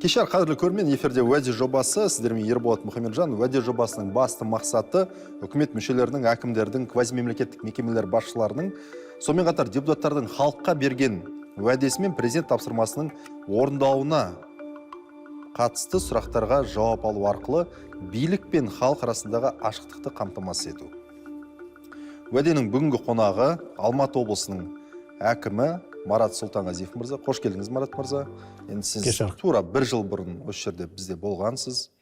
Кешер қадірлі көрермен, эфирде уәде жобасы, сіздермен Ерболат Мұхамеджан. Уәде жобасының басты мақсаты үкімет мүшелерінің, әкімдердің, квазимемлекеттік мекемелер басшыларының, сонымен қатар депутаттардың халыққа берген уәдесі мен президент тапсырмасының орындауына қатысты сұрақтарға жауап алу арқылы билік пен халық арасындағы ашықтықты қамтамасыз ету. Уәденің бүгінгі қонағы Алматы облысының әкімі Марат Сұлтанғазиев мырза. Қош келдіңіз, Марат мырза. Енді сіз тура бір жыл бұрын осы жерде бізде болғансыз,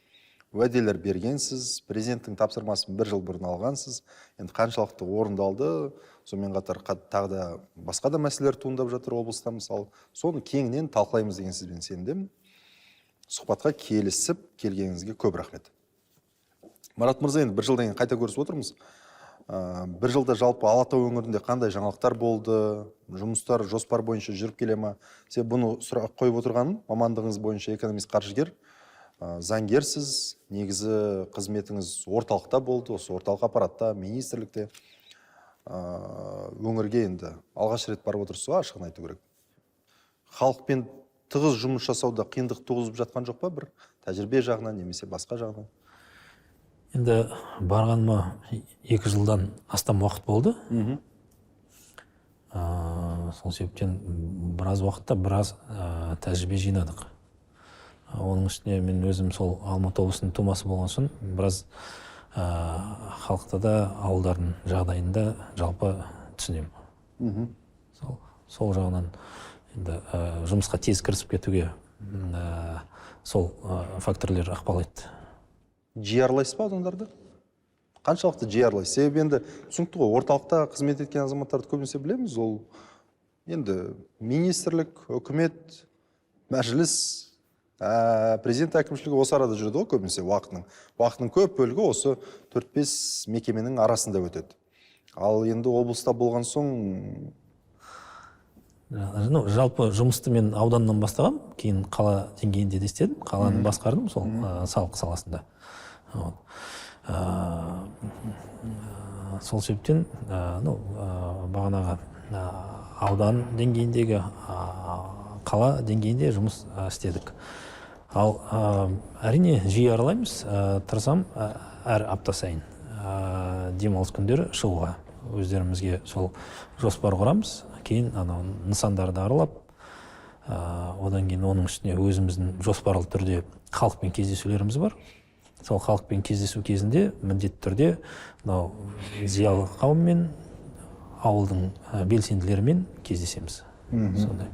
уәделер бергенсіз, президенттің тапсырмасын бір жыл бұрын алғансыз. Енді қаншалықты орындалды, сонымен қатар тағы да басқа да мәселелер туындап жатыр облыста, мысалы. Соны кеңінен талқылаймыз деген сізбен сендім. Сұхбатқа келісіп келгеніңізге көп рахмет. Марат мырза, енді бір жылдан кейін қайта көрісіп отырмыз. Бір жылда жалпы Алатау өңірінде қандай жаңалықтар болды, жұмыстар жоспар бойынша жүріп келе ме? Сен бұны сұрақ қойып отырғаным, мамандығыңыз бойынша экономист қаржыгер, заңгерсіз, негізі қызметіңіз орталықта болды, осы орталық аппаратта, министрлікте. Өңірге енді алғаш рет барып отырсыз, ашығын айту керек. Халықпен тығыз жұмыс жасауда қиындық туғызып жатқан жоқ па, бір тәжірибе жағынан немесе басқа жағынан? Енді барғаныма 2 жылдан астам уақыт болды. Сол себептен біраз уақытта біраз тәжірибе жинадық. Оның үстіне мен өзім сол Алматы облысының тумасы болған соң біраз халықта да ауылдардың жағдайында жалпы түсінемін. Сол жағынан енді жұмысқа тез кірісіп кетуге сол факторлер ықпал етті. Жиі аралайсыз ба адамдарды? Қаншалықты жиі аралайсыз? Себебі енді түсінікті ғой, орталықта қызмет еткен азаматтарды көбінесе білеміз, ол енді министрлік, үкімет, мәжіліс, президент әкімшілігі осы арада жүреді ғой көбінесе уақытының көп бөлігі осы 4-5 мекеменің арасында өтеді. Ал енді облыста болған соң... Жалпы жұмысты мен ауданнан бастағам, кейін қала деңгейінде де істедім, қаланы басқардым сол салық саласында. Сол себептен бағанағы аудан деңгейіндегі, қала деңгейінде жұмыс істедік. Ал әрине жиі аралаймыз, тұрсам әр апта сайын демалыс күндері шығуға өздерімізге сол жоспар құрамыз. Кейін нысандарды аралап, одан кейін оның үстіне өзіміздің жоспарлы түрде халықпен кездесулеріміз бар. Сол халықпен кездесу кезінде міндетті түрде зиялы қауыммен, ауылдың белсенділерімен кездесеміз. Сондай.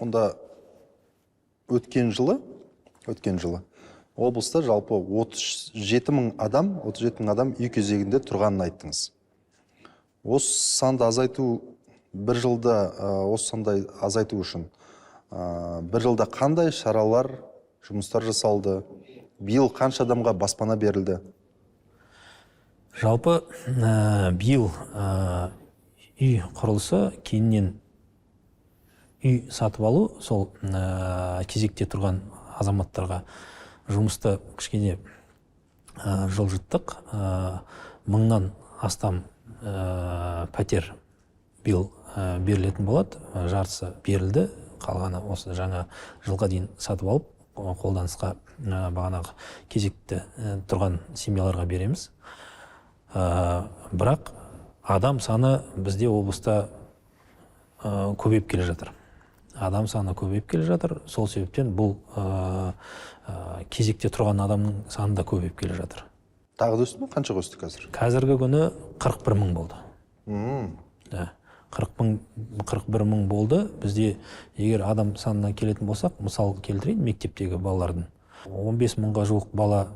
Онда өткен жылы облыста жалпы 37 мың адам үй кезегінде тұрғанын айттыңыз. Осы санды азайту бір жылда, осы сандай азайту үшін бір жылда қандай шаралар, жұмыстар жасалды? Биыл қанша адамға баспана берілді? Жалпы биыл үй құрылысы, кейіннен үй сатып алу, сол кезекте тұрған азаматтарға жұмысты кішкене жылжыттық. 1000-нан астам пәтер биыл берілетін болады, жартысы берілді, қалғаны осы жаңа жылға дейін сатып алып, қолданысқа бағанағы кезекте тұрған семьяларға береміз. Бірақ адам саны бізде облыста көбейіп келе жатыр. Сол себептен бұл кезекте тұрған адамның саны да көбейіп келе жатыр. Тағы да өсті ме? Қаншаға өсті қазір? Қазіргі күні 41 мың болды. 41 мың болды. Бізде егер адам санына келетін болсақ, мысал келтірейін, мектептегі балалардың 15 мыңға жуық бала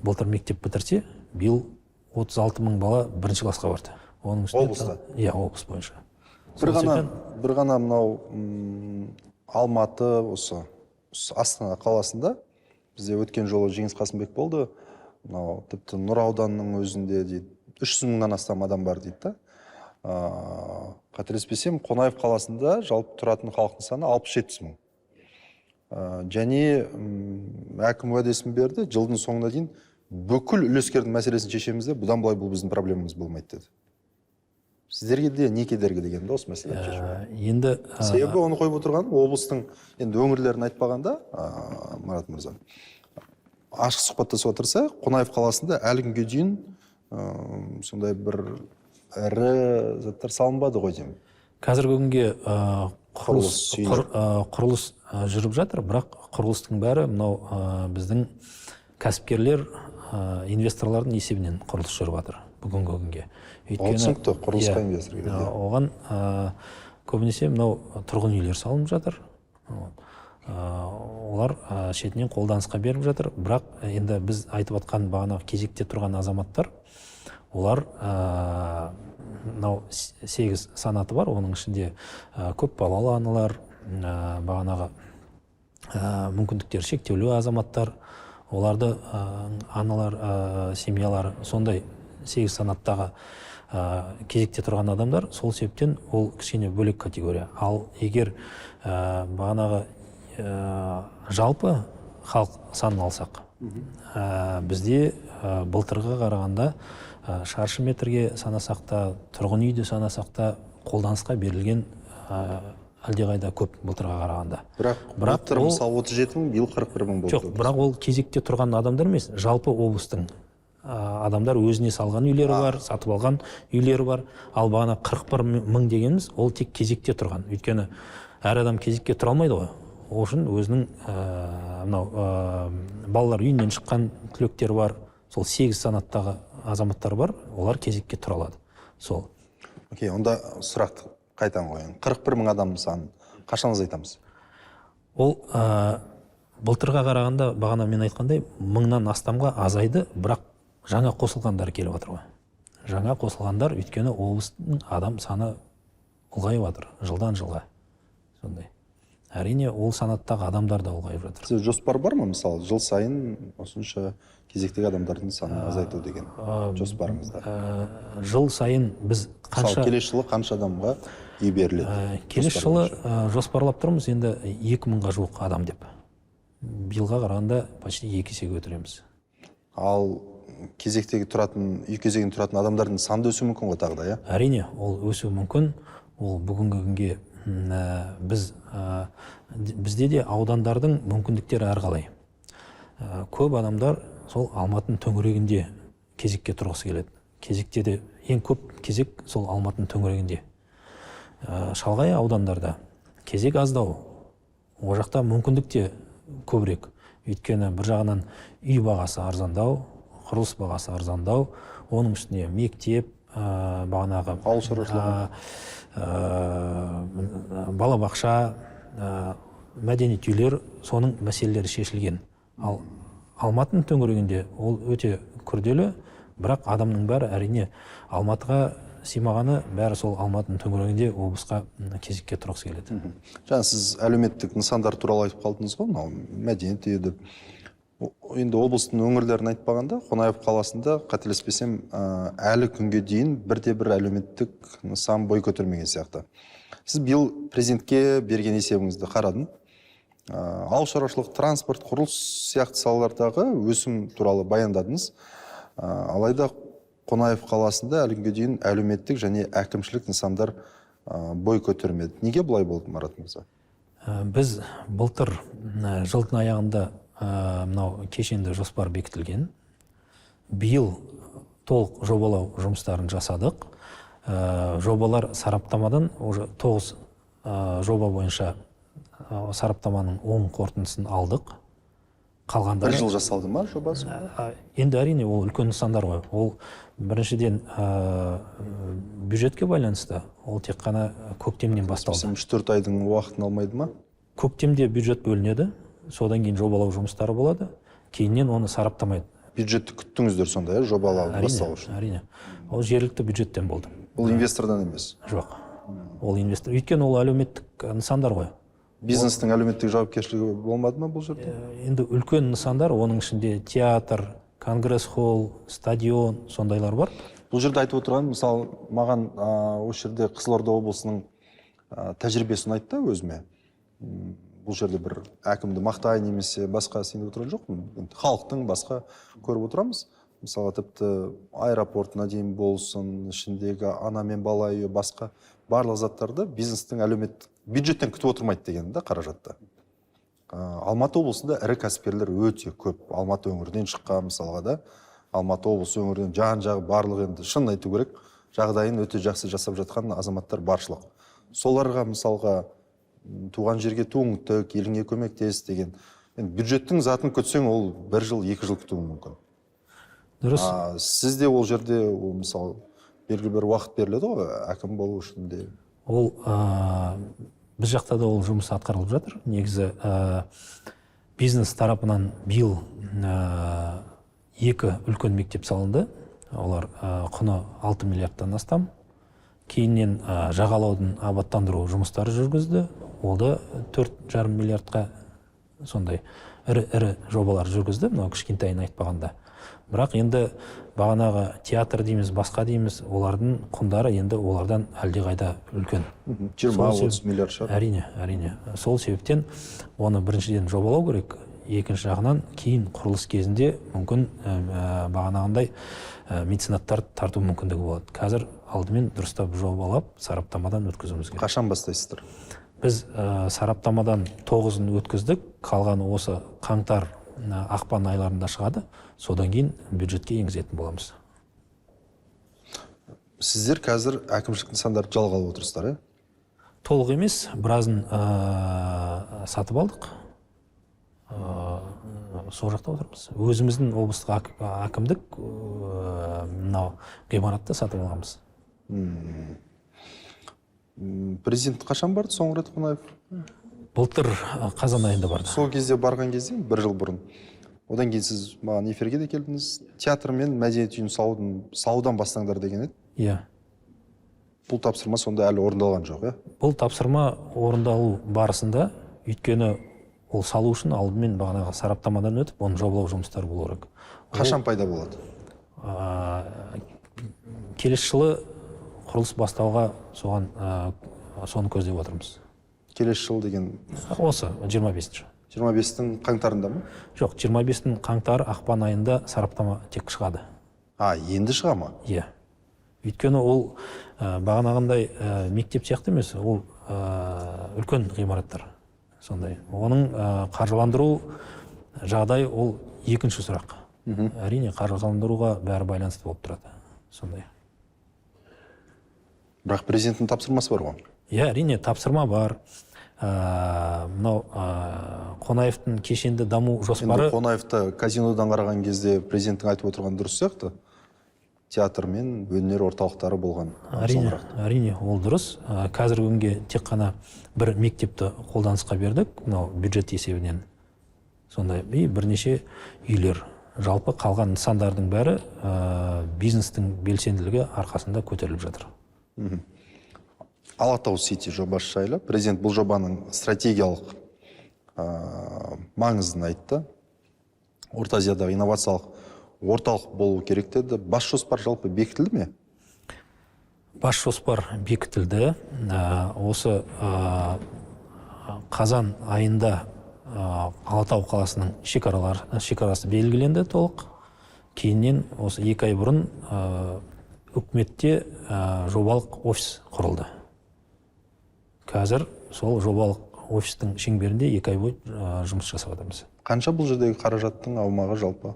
былтыр мектеп бітірсе, биыл 36 мың бала бірінші классқа барды. Облыста? Иә, облыс бойынша. Бір ғана мынау Алматы, осы Астана қаласында бізде өткен жолы Жеңіс Қасымбек болды. Тіпті Нұр ауданының өзінде дейді 300 мыңнан астам адам бар дейді. Қателеспесем, Қонаев қаласында жалпы тұратын халықтың саны 67 мың. Және әкім уәдесін берді, жылдың соңына дейін бүкіл үлескердің мәселесін шешемізде, бұдан былай бұл біздің проблемамыз болмайды деді. Сіздерге де не кедергі деген осы мәселені шешуге? Енді Себебі оны қойып отырған облыстың енді өңірлерін айтпағанда, Марат мырза, ашық сұхбаттасып отырса, Қонаев қаласында әлі күнге дейін сондай бір ірі заттар салынбады ғой деймін. Қазіргі күнге құрылыс жүріп жатыр, бірақ құрылыстың бәрі мынау біздің кәсіпкерлер, инвесторлардың есебінен құрылыс жүріп жатыр бүгінгі күнге. Ол түсінікті, құрылысқа инвестор келеді. Оған көбінесе мынау тұрғын үйлер салынып жатыр. Олар шетінен қолданысқа беріп жатыр, бірақ енді біз айтып атқан бағанағы кезекте тұрған азаматтар, олар мынау 8 санаты бар, оның ішінде көп балалы аналар, бағанағы мүмкіндіктері шектеулі азаматтар, оларды аналар, семьялары, сондай 8 санаттағы кезекте тұрған адамдар, сол себептен ол кішкене бөлек категория. Ал егер бағанағы жалпы халық санын алсақ, бізде былтырға қарағанда шаршы метрге санасақ та, тұрғын үйді санасақ та қолданысқа берілген әлдеқайда көп былтырға қарағанда. Бірақ ол мысалы 37 мың, биыл 41 мың болды. Жоқ, бірақ ол кезекте тұрған адамдар емес, жалпы облыстың адамдар өзіне салған үйлері бар, сатып алған үйлері бар. Ал бағана 41 мың дегеніміз, ол тек кезекте тұрған. Өйткені әр адам кезекке тұра алмайды ғой. Ол үшін өзінің балалар үйінен шыққан түлектері бар. Сол 8 санаттағы азаматтар бар, олар кезекке тұра алады. Сол. Окей, онда сұрақты қайтан қояйын. 41 мың адам санын қашан азайтамыз? Ол былтырға қарағанда, бағана мен айтқандай, 1000-нан астамға азайды, бірақ жаңа қосылғандар келіп жатыр ғой. Жаңа қосылғандар, өйткені облыстың адам саны ұлғайып жатыр, жылдан жылға. Сондай. Әрине, ол санаттағы адамдар да ұлғайып жатыр. Сіз жоспар бар ма, мысалы, жыл сайын осынша кезектегі адамдардың санын азайту деген жоспарыңызда? Жыл сайын біз қанша... Келесі жылы қанша адамға үй беріледі? Келесі жылы жоспарлап тұрмыз, енді 2000-ға жуық адам деп. Биылға қарағанда почти 2 есеге көтереміз. Ал кезектегі тұратын, үй кезегінде тұратын адамдардың саны өсуі мүмкін ғой тағы да, иә? Әрине, ол өсуі мүмкін. Ол бүгінгі күнге бізде де аудандардың мүмкіндіктері әрқалай. Көп адамдар сол Алматының төңірегінде кезекке тұрғысы келеді. Кезекте де ең көп кезек сол Алматының төңірегінде. Шалғай аудандарда кезек аздау, о жақта мүмкіндік те көбірек. Өйткені бір жағынан үй бағасы арзандау, құрылыс бағасы арзандау, оның үстіне мектеп, бағанағы ауыл шаруашылығы, балабақша, мәдениет үйлер, соның мәселелері шешілген. Ал Алматының төңірегінде ол өте күрделі, бірақ адамның бәрі әрине Алматыға симағаны бәрі сол Алматының төңірегінде облысқа кезекке тұрғысы келеді. Жаңа сіз әлеуметтік нысандар туралы айтып қалдыңыз ғой, мәдениет үйі деп. Енді облыстың өңірлерін айтпағанда, Қонаев қаласында қателеспесем әлі күнге дейін бірде-бір әлеуметтік нысан бой көтермеген сияқты. Сіз биыл президентке берген есебіңізді қарадым. Ауыл шаруашылық, транспорт, құрылыс сияқты салалардағы өсім туралы баяндадыңыз. Алайда Қонаев қаласында әлі күнге дейін әлеуметтік және әкімшілік нысандар бой көтермеді. Неге бұлай болды, Марат мырза? Біз былтыр жылдың аяғында мынау кешенді жоспар бекітілген. Биыл толық жобалау жұмыстарын жасадық. Жобалар сараптамадан 9 жоба бойынша сараптаманың 10 қорытындысын алдық. Қалғандары... Бір жыл жасалды ма жобасы? Енді әрине ол үлкен нысандар ғой. Ол біріншіден бюджетке байланысты. Ол тек қана көктемнен басталды. 3-4 айдың уақытын алмайды ма? Көктемде бюджет бөлінеді. Содан кейін жобалау жұмыстары болады. Кейіннен оны сараптамайды. Бюджетті күттіңіздер сонда, жобалау бастау үшін? Әрине. Ол жергілікті бюджеттен болды. Ол инвестордан емес? Жоқ. Ол инвестор. Өйткені ол әлеуметтік нысандар ғой. Бизнестің әлеуметтік жауапкершілігі болмады ма бұл жерде? Енді үлкен нысандар, оның ішінде театр, конгресс-холл, стадион, сондайлар бар. Бұл жерде айтып отырған, мысалы, маған осы жерде Қызылорда облысының тәжірибесін айтты өзіме. Бұл жерде бір әкімді мақтай немесе басқа сеніп отырған жоқпын. Халықтың басқа көріп отырамыз. мысалы тіпті аэропортына дейін болсын, ішіндегі ана мен бала үйі, басқа барлық заттарды бизнестің әлеуметтік бюджеттен күтіп отырмайды деген да қаражатты. Алматы облысында ірі кәсіпкерлер өте көп. Алматы өңірінен шыққан мысалға да, Алматы облысы өңірінен жан-жағы барлық, енді шын айту керек, жағдайын өте жақсы жасап жатқан азаматтар баршылық. Соларға мысалға туған жерге туың тік, еліңе көмектес деген. Енді бюджеттің затын күтсең, ол 1 жыл, 2 жыл күтуі мүмкін. Дұрыс. Сізде ол жерде мысалы белгілі бір уақыт беріледі ғой, әкім болу үшін де. Ол біз жақта да ол жұмыс атқарылып жатыр. Негізі бизнес тарапынан биыл 2 үлкен мектеп салынды. Олар құны 6 миллиардтан астам. Кейіннен жағалаудың абаттандыру жұмыстары жүргізді. Ол да 4,5 миллиардқа сондай ірі жобалар жүргізді, мынау кішкентайын айтпағанда. Бірақ енді бағанағы театр дейміз, басқа дейміз, олардың құндары енді олардан әлдеқайда үлкен. 20-30 миллиард шығар. Әрине. Сол себептен оны біріншіден жобалау керек, екінші жағынан кейін құрылыс кезінде мүмкін бағанағындай меценаттар тарту мүмкіндігі болады. Қазір алдымен дұрыстап жобалап, сараптамадан өткізуіміз керек. Қашан бастайсыздар? Біз сараптамадан 9-ын өткіздік, қалғаны осы қаңтар, ақпан айларында шығады, содан кейін бюджетке енгізетін боламыз. Сіздер қазір әкімшілік нысандарды жалға алып отырсыздар, Толық емес, біразын сатып алдық. Сол жақта отырмыз. Өзіміздің облыстық әкімдік мынау ғимаратты сатып алғанбыз. Президент қашан барды соңғы рет Қонаев? Былтыр қазан айында барды. Сол кезде барған кезде 1 жыл бұрын. Одан кейін сіз маған эфирге де келдіңіз. Театр мен мәдениет үйін салудан бастаңдар деген еді. Иә. Бұл тапсырма сонда әлі орындалған жоқ, Бұл тапсырма орындалу барысында, өйткені ол салу үшін алдымен бағанағы сараптамадан өтіп, оны жобалау жұмыстары болу керек. Қашан пайда болады? Келесі жылы құрылыс бастауға соны көздеп отырмыз. Келесі жыл деген Осы 25-ші. 25-тің қаңтарында ма? Жоқ, 25-тің қаңтар, ақпан айында сараптама тек шығады. Енді шыға ма? Иә. Өйткені ол бағанағындай мектеп сияқты емес, ол үлкен ғимараттар. Сондай. Оның қаржыландыру жағдай ол екінші сұрақ. Әрине, қаржыландыруға бәрі байланысты болып тұрады. Сондай. Бірақ президенттің тапсырмасы бар ғой? Иә, әрине, тапсырма бар. Мынау Қонаевтың кешенді даму жоспары. Енді Қонаевты казинодан қараған кезде президенттің айтып отырған дұрыс сияқты. Театр мен өнер орталықтары болған. Әрине, ол дұрыс. Қазіргі күнге тек қана бір мектепті қолданысқа бердік, мынау бюджет есебінен. Сондай, бірнеше үйлер. Жалпы қалған нысандардың бәрі бизнестің белсенділігі арқасында көтеріліп жатыр. Алатау Сити жобасы жайлы президент бұл жобаның стратегиялық маңызын айтты. Орта Азиядағы инновациялық орталық болу керек деді. Бас жоспар жалпы бекітілді ме? Бас жоспар бекітілді. Осы қазан айында Алатау қаласының шекарасы белгіленді толық. Кейіннен осы 2 ай бұрын үкіметте жобалық офис құрылды. Қазір сол жобалық офистің шеңберінде 2 ай бойы жұмыс жасап жатырмыз. Қанша бұл жердегі қаражаттың аумағы жалпы?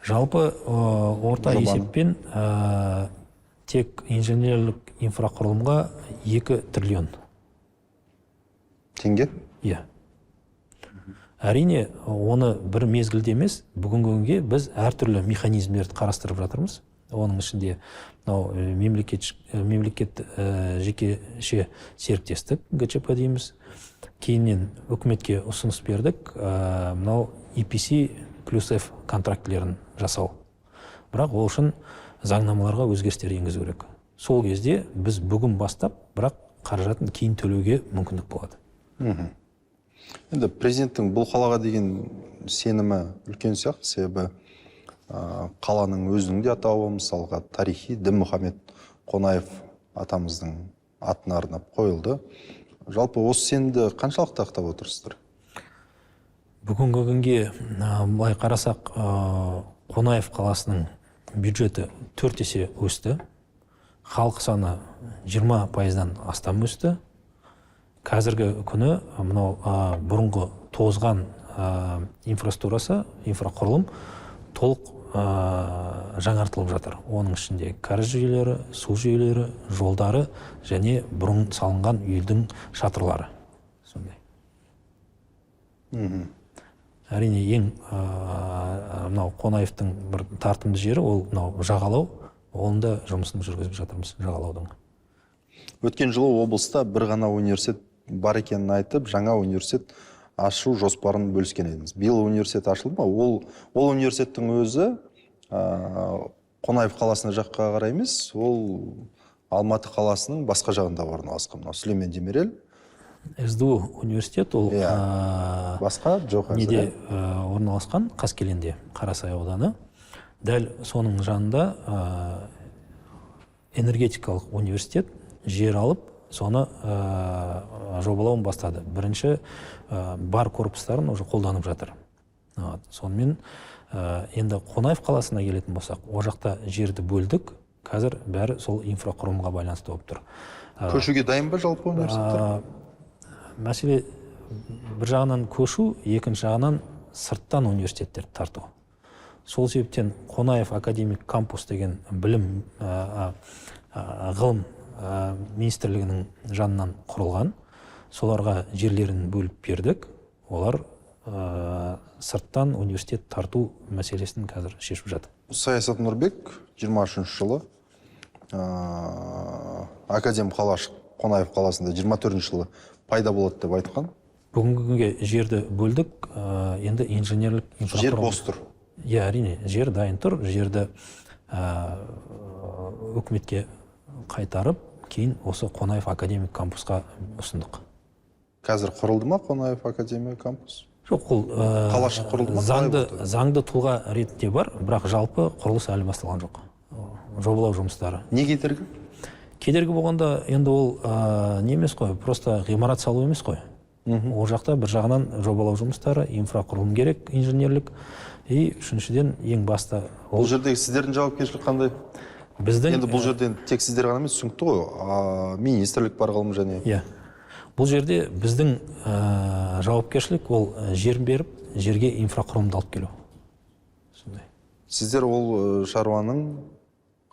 Жалпы орта есеппен тек инженерлік инфрақұрылымға 2 триллион. Теңге? Иә. Әрине, оны бір мезгілде емес, бүгінгі күнге біз әртүрлі механизмдерді қарастырып жатырмыз. Оның ішінде мемлекет жекеше серіктестік ГЧП дейміз. Кейіннен үкіметке ұсыныс бердік, мынау EPC плюс F контрактілерін жасау. Бірақ ол үшін заңнамаларға өзгерістер енгізу керек. Сол кезде біз бүгін бастап, бірақ қаражатын кейін төлеуге мүмкіндік болады. Енді президенттің бұл қалаға деген сенімі үлкен сияқты, себебі қаланың өзінің де атауы, мысалға тарихи Дінмұхамед Қонаев атамыздың атына арнап қойылды. Жалпы осы сенімді қаншалықты ақтап отырсыздар? Бүгінгі күнге былай қарасақ, Қонаев қаласының бюджеті 4 есе өсті. Халық саны 20%-дан астам өсті. Қазіргі күні мынау бұрынғы тозған инфраструктурасы, инфрақұрылым толық жаңартылып жатыр. Оның ішінде кәріз жүйелері, су жүйелері, жолдары және бұрын салынған үйдің шатырлары. Сондай. Әрине ең мынау Қонаевтың бір тартымды жері ол мынау жағалау. Оның да жұмысын жүргізіп жатырмыз, жағалаудың. Өткен жылы облыста бір ғана университет бар екенін айтып, жаңа университет ашу жоспарын бөліскен едіңіз. Биыл университет ашылды ма? Ол университеттің өзі Қонаев қаласына жаққа қарай емес, ол Алматы қаласының басқа жағында орналасқан. Сүлеймен Демирел. СДУ университет ол басқа жоқ неде орналасқан, Қаскеленде, Қарасай ауданы. Дәл соның жанында энергетикалық университет жер алып, соны жобалауын бастады. Бірінші бар корпустарын уже қолданып жатыр. Сонымен енді Қонаев қаласына келетін болсақ, о жақта жерді бөлдік, қазір бәрі сол инфрақұрылымға байланысты болып тұр. Көшуге дайын ба жалпы университеттер? Мәселе бір жағынан көшу, екінші жағынан сырттан университеттерді тарту. Сол себептен Қонаев академик кампус деген білім ғылым министрлігінің жанынан құрылған. Соларға жерлерін бөліп бердік. Олар сырттан университет тарту мәселесін қазір шешіп жатыр. Саясат Нұрбек 23 жылы академ қалаш Қонаев қаласында 24 жылы пайда болады деп айтқан. Бүгінгі күнге жерді бөлдік, енді инженерлік инфрақұрылым. Жер бос тұр. Әрине, жер дайын тұр. Жерді үкіметке қайтарып, кейін осы Қонаев академик кампусқа ұсындық. Қазір құрылды ма Қонаев академик кампус? Жоқ, ол қалашық құрылды ма? Заңды тұлға ретінде бар, бірақ жалпы құрылыс әлі басталған жоқ. Жобалау жұмыстары. Не кедергі? Кедергі болғанда енді ол не емес қой, просто ғимарат салу емес қой. Ол жақта бір жағынан жобалау жұмыстары, инфрақұрылым керек, инженерлік. И үшіншіден ең басты... Бұл жердегі сіздердің жауапкершілік қандай? Енді бұл жерден тек сіздер ғана емес, түсінікті ғой, министрлік бар ғылым және... Бұл жерде біздің жауапкершілік ол жер беріп, жерге инфрақұрылымды алып келу. Сіздер ол шаруаның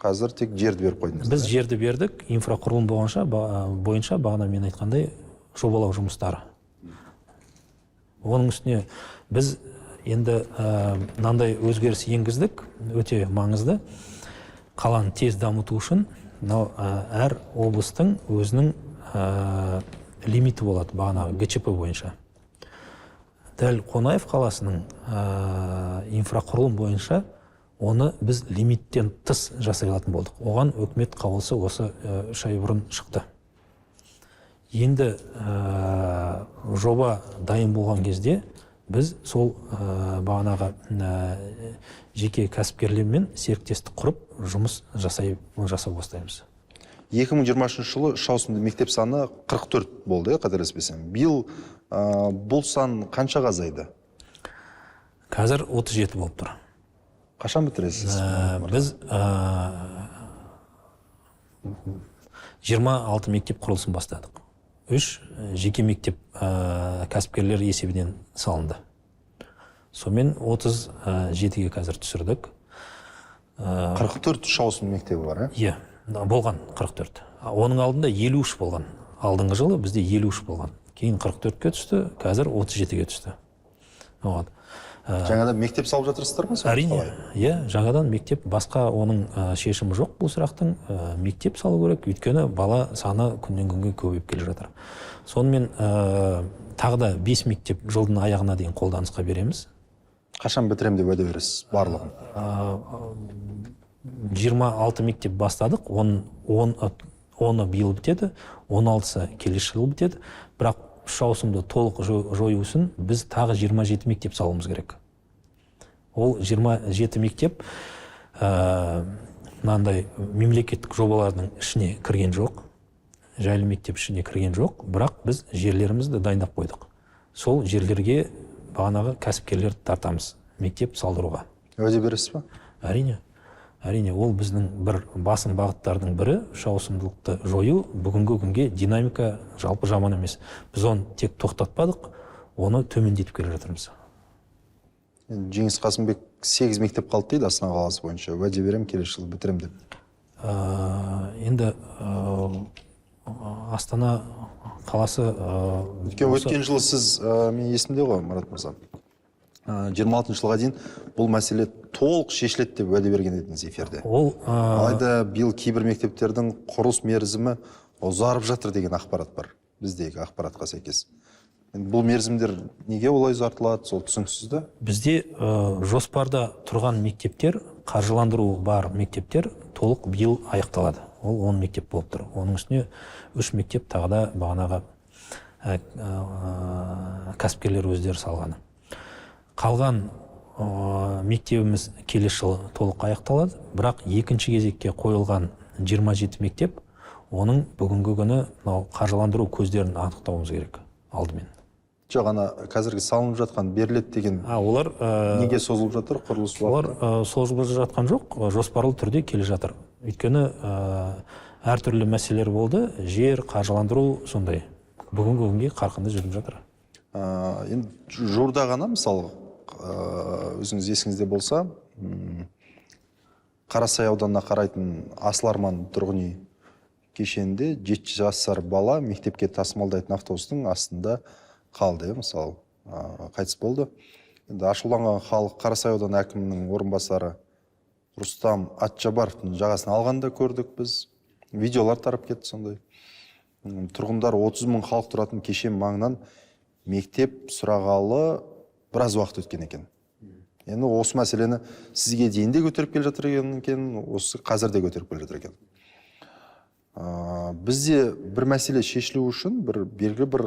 қазір тек жерді беріп қойдыңыз? Біз жерді бердік, инфрақұрылым бойынша бағана мен айтқандай жобалау жұмыстары. Оның үстіне біз енді мынандай өзгеріс енгіздік, өте маңызды. Қаланы тез дамыту үшін әр облыстың өзінің лимиті болады бағанағы ГЧП бойынша. Дәл Қонаев қаласының инфрақұрылым бойынша оны біз лимиттен тыс жасай алатын болдық. Оған үкімет қаулысы осы 3 ай бұрын шықты. Енді жоба дайын болған кезде біз сол бағанағы жеке кәсіпкерлермен серіктестік құрып жұмыс жасап бастаймыз. 2023 жылы үш ауысымды мектеп саны 44 болды, қателеспесем. Биыл бұл сан қаншаға азайды? Қазір 37 болып тұр. Қашан бітіресіз? Біз 26 мектеп құрылысын бастадық. 3 жеке мектеп кәсіпкерлер есебінен салынды. Сонымен 37-ге қазір түсірдік. 44 үш ауысымды мектебі бар, Иә, болған 44. Оның алдында 53 болған. Алдыңғы жылы бізде 53 болған. Кейін 44-ке түсті, қазір 37-ге түсті. Жаңадан мектеп салып жатырсыздар ма? Әрине, жаңадан мектеп, басқа оның шешімі жоқ бұл сұрақтың. Мектеп салу керек, өйткені бала саны күннен күнге көбейіп келе жатыр. Сонымен тағы да 5 мектеп жылдың аяғына дейін қолданысқа береміз. Қашан бітірем деп уәде бересіз барлығын? 26 мектеп бастадық, 10-ы биыл бітеді, 16-сы келесі жыл бітеді. Бірақ үш ауысымды толық жою үшін біз тағы 27 мектеп салуымыз керек. Ол 27 мектеп мынандай мемлекеттік жобалардың ішіне кірген жоқ, жайлы мектеп ішіне кірген жоқ, бірақ біз жерлерімізді дайындап қойдық. Сол жерлерге бағанағы кәсіпкерлерді тартамыз мектеп салдыруға. уәде бересіз ба? Әрине, ол біздің бір басым бағыттардың бірі. Үш ауысымдылықты жою бүгінгі күнге динамика жалпы жаман емес. Біз оны тек тоқтатпадық, оны төмендетіп келе жатырмыз. Жеңіс Қасымбек 8 мектеп қалды дейді Астана қаласы бойынша. Уәде берем, келесі жылы бітірем деп. Енді Астана қаласы Өткен жылы сіз, мен есімде ғой, Марат мырза, 26 жылға дейін бұл мәселе толық шешіледі деп уәде берген едіңіз эфирде. Алайда биыл кейбір мектептердің құрылыс мерзімі ұзарып жатыр деген ақпарат бар, біздегі ақпаратқа сәйкес. Бұл мерзімдер неге олай ұзартылады, сол түсініксіз да? Бізде жоспарда тұрған мектептер, қаржыландыру бар мектептер толық биыл аяқталады. Ол 10 мектеп болып тұр. Оның үстіне 3 мектеп тағы да бағанағы кәсіпкерлер өздері салғаны. Қалған мектебіміз келесі жылы толық аяқталады, бірақ екінші кезекке қойылған 27 мектеп, оның бүгінгі күні қаржыландыру көздерін анықтауымыз керек алдымен. Жоқ, ана қазіргі салынып жатқан беріледі деген олар неге созылып жатыр, құрылыс уақыты? Олар созылып жатқан жоқ, жоспарлы түрде келе жатыр. Өйткені әртүрлі мәселелер болды, жер, қаржыландыру сондай. Бүгінгі күнге қарқынды жүріп жатыр. Енді жуырда ғана, мысалы, өзіңіз есіңізде болса, Қарасай ауданына қарайтын Асыл Арман тұрғын үй кешенінде 7 жасар бала мектепке тасымалдайтын автобустың астында қалды, мысалы, қайтыс болды. Енді ашуланған халық Қарасай ауданы әкімінің орынбасары Рустам Атжабаровтың жағасын алғанда көрдік біз. Видеолар тарап кетті сондай. Тұрғындар 30 мың халық тұратын кешен маңынан мектеп сұрағалы біраз уақыт өткен екен. Енді осы мәселені сізге дейін де көтеріп келе жатыр екен, осы қазір де көтеріп келе жатыр екен. Бізде бір мәселе шешілу үшін белгілі бір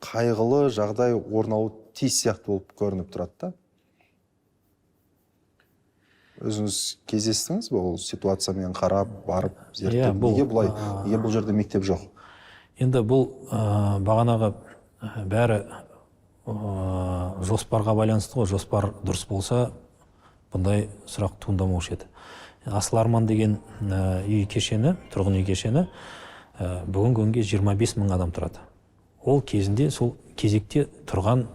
қайғылы жағдай орын алуы тиіс сияқты болып көрініп тұрады да. Өзіңіз кездестіңіз бе ол ситуациямен қарап, барып, зерттеп? Неге бұлай? Неге бұл жерде мектеп жоқ? Енді бұл бағанағы бәрі жоспарға байланысты ғой. Жоспар дұрыс болса, бұндай сұрақ туындамаушы еді. Асыл Арман деген үй кешені, тұрғын үй кешені бүгінгі күнге 25 мың адам тұрады. Ол кезінде сол кезекте тұрған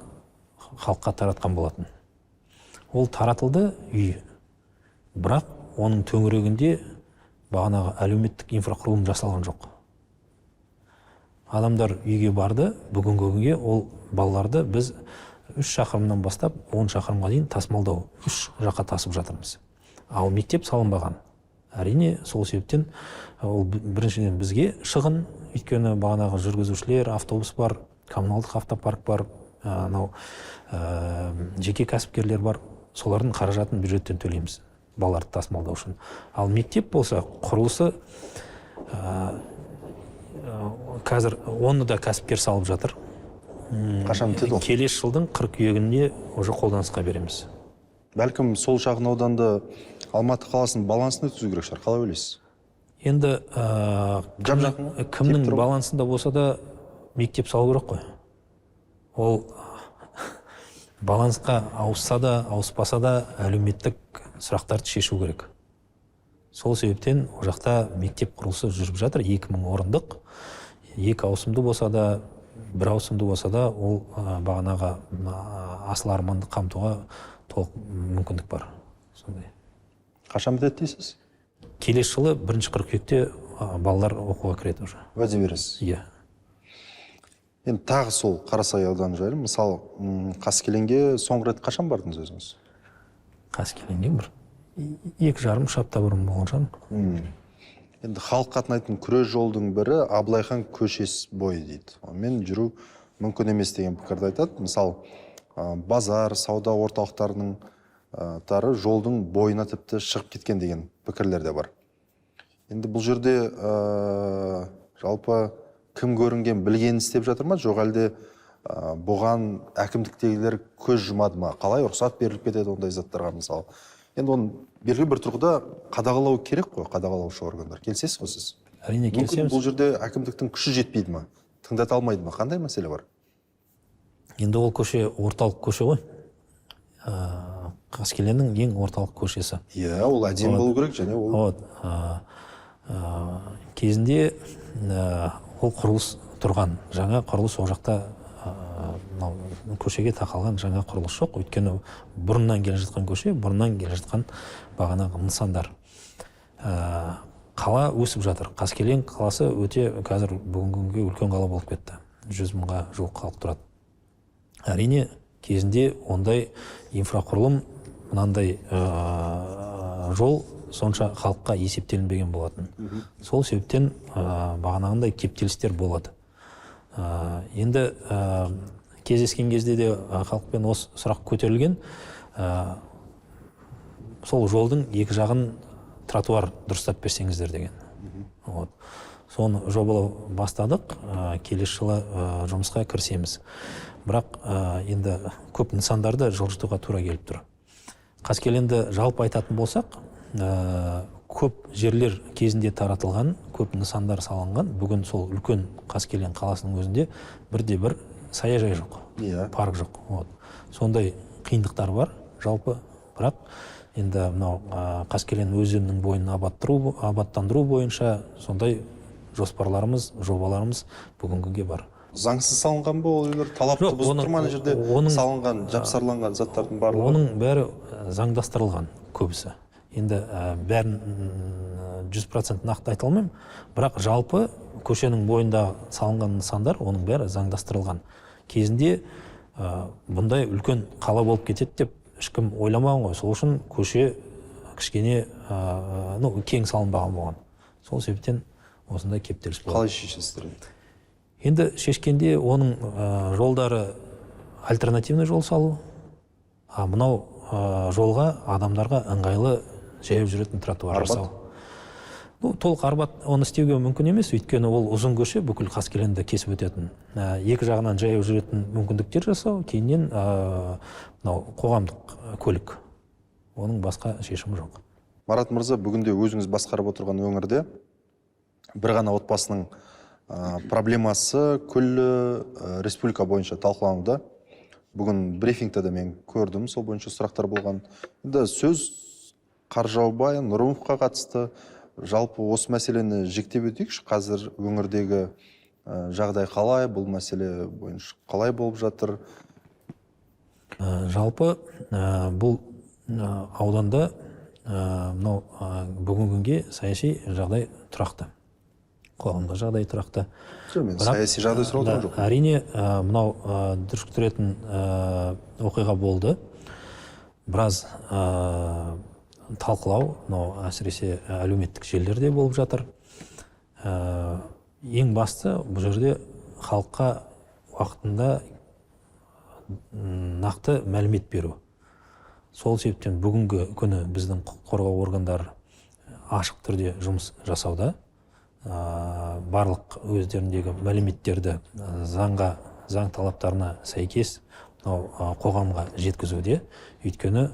халыққа таратқан болатын. Ол таратылды үй. Бірақ оның төңірегінде бағанағы әлеуметтік инфрақұрылым жасалған жоқ. Адамдар үйге барды, бүгінгі күнге ол балаларды біз 3 шақырымнан бастап 10 шақырымға дейін тасымалдау, 3 жаққа тасып жатырмыз. Ал мектеп салынбаған. Әрине, сол себептен ол біріншіден бізге шығын, өйткені бағанағы жүргізушілер, автобус бар, коммуналдық автопарк бар, жеке кәсіпкерлер бар, солардың қаражатын бюджеттен төлейміз балаларды тасымалдау үшін. Ал мектеп болса, құрылысы қазір оны да кәсіпкер салып жатыр. Қашан бітеді ол? Келесі жылдың қыркүйегінде уже қолданысқа береміз. Бәлкім сол шағын ауданды Алматы қаласының балансын өткізу керек шығар, қалай ойлайсыз? Енді кімнің балансында болса да мектеп салу керек қой. Ол балансқа ауысса да, ауыспаса да әлеуметтік сұрақтарды шешу керек. Сол себептен о жақта мектеп құрылысы жүріп жатыр, 2000 орындық. 2 ауысымды болса да, 1 ауысымды болса да, ол бағанағы Асыл Арманды қамтуға толық мүмкіндік бар. Сондай. Қашан бітеді дейсіз? Келесі жылы 1 қыркүйекте балалар оқуға кіреді уже. Уәде бересіз? Иә. Енді тағы сол Қарасай ауданы жайлы, мысалы, Қаскелеңге соңғы рет қашан бардыңыз өзіңіз? Қаскелеңге 2,5-3 апта бұрын болған шығар. Енді халық қатынайтын күре жолдың бірі Абылайхан көшесі бойы дейді. Мен жүру мүмкін емес деген пікірді айтады. Мысалы, базар, сауда орталықтарының тары жолдың бойына тіпті шығып кеткен деген пікірлер де бар. Енді бұл жерде жалпы кім көрінген білгенін істеп жатыр ма? Жоқ әлде бұған әкімдіктегілер көз жұмады ма? Қалай рұқсат беріліп кетеді ондай заттарға мысалы? Енді оны белгілі бір тұрғыда қадағалау керек қой, қадағалаушы органдар. Келсесіз ғой сіз? Әрине келсеміз. Бұл жерде әкімдіктің күші жетпейді ма? Тыңдата алмайды ма? Қандай мәселе бар? Енді ол көше орталық көше ғой. Қаскеленнің ең орталық көшесі. Иә, ол әдемі болу керек және ол. Вот. Кезінде ол құрылыс тұрған, жаңа құрылыс ол жақта көшеге тақалған жаңа құрылыс жоқ. Өйткені бұрыннан келе жатқан көше, бұрыннан келе жатқан бағанағы нысандар. Қала өсіп жатыр. Қаскелен қаласы өте қазір бүгінгі күнге үлкен қала болып кетті. 100 мыңға жуық халық тұрады. Әрине, кезінде ондай инфрақұрылым, мынандай жол сонша халыққа есептелінбеген болатын. Сол себептен бағанағындай кептелістер болады. Енді кездескен кезде де халықпен осы сұрақ көтерілген, сол жолдың екі жағын тротуар дұрыстап берсеңіздер деген. Соны жобалау бастадық, келесі жылы жұмысқа кірісеміз. Бірақ енді көп нысандарды жылжытуға тура келіп тұр. Қаскеленді жалпы айтатын болсақ, көп жерлер кезінде таратылған, көп нысандар салынған. Бүгін сол үлкен Қаскелен қаласының өзінде бірде-бір саяжай жоқ, парк жоқ. Сондай қиындықтар бар жалпы, бірақ енді мынау Қаскелен өзенінің бойын абаттандыру бойынша сондай жоспарларымыз, жобаларымыз бүгінге бар. Заңсыз салынған ба ол үйлер? Талапты бұзып тұрмаған жерде салынған, жапсарланған заттардың барлығы? Оның бәрі заңдастырылған көбісі. Енді бәрін 100% нақты айта алмаймын, бірақ жалпы көшенің бойында салынған нысандар, оның бәрі заңдастырылған. Кезінде бұндай үлкен қала болып кетеді деп ешкім ойламаған ғой. Сол үшін көше кішкене кең салынбаған болған. Сол себептен осындай кептеліс болады. Қалай шешесіздер? Енді шешкенде оның жолдары альтернативный жол салу, мынау жолға адамдарға ыңғайлы жаяу жүретін тротуар жасау. Толық арбат оны істеуге мүмкін емес, өйткені ол ұзын көше, бүкіл Қаскеленді кесіп өтетін. Екі жағынан жаяу жүретін мүмкіндіктер жасау, кейіннен қоғамдық көлік. Оның басқа шешімі жоқ. Марат мырза, бүгінде өзіңіз басқарып отырған өңірде бір ғана отбасының проблемасы күллі республика бойынша талқылануда. Бүгін брифингте де мен көрдім, сол бойынша сұрақтар болған. Енді сөз Қаржаубай, Нұрымовқа қатысты. Жалпы осы мәселені жіктеп өтейікші. Қазір өңірдегі жағдай қалай, бұл мәселе бойынша қалай болып жатыр? Жалпы бұл ауданда бүгінге саяси жағдай тұрақты. Қоғамда жағдай тұрақты. Саяси жағдай сұрап отырған жоқ. Әрине, мынау дүріктіретін оқиға болды. Біраз талқылау, әсіресе әлеуметтік желілерде болып жатыр. Ең басты бұл жерде халыққа уақытында нақты мәлімет беру. Сол себептен бүгінгі күні біздің құқық қорғау органдары ашық түрде жұмыс жасауда. Барлық өздеріндегі мәліметтерді заң талаптарына сәйкес қоғамға жеткізуде. Өйткені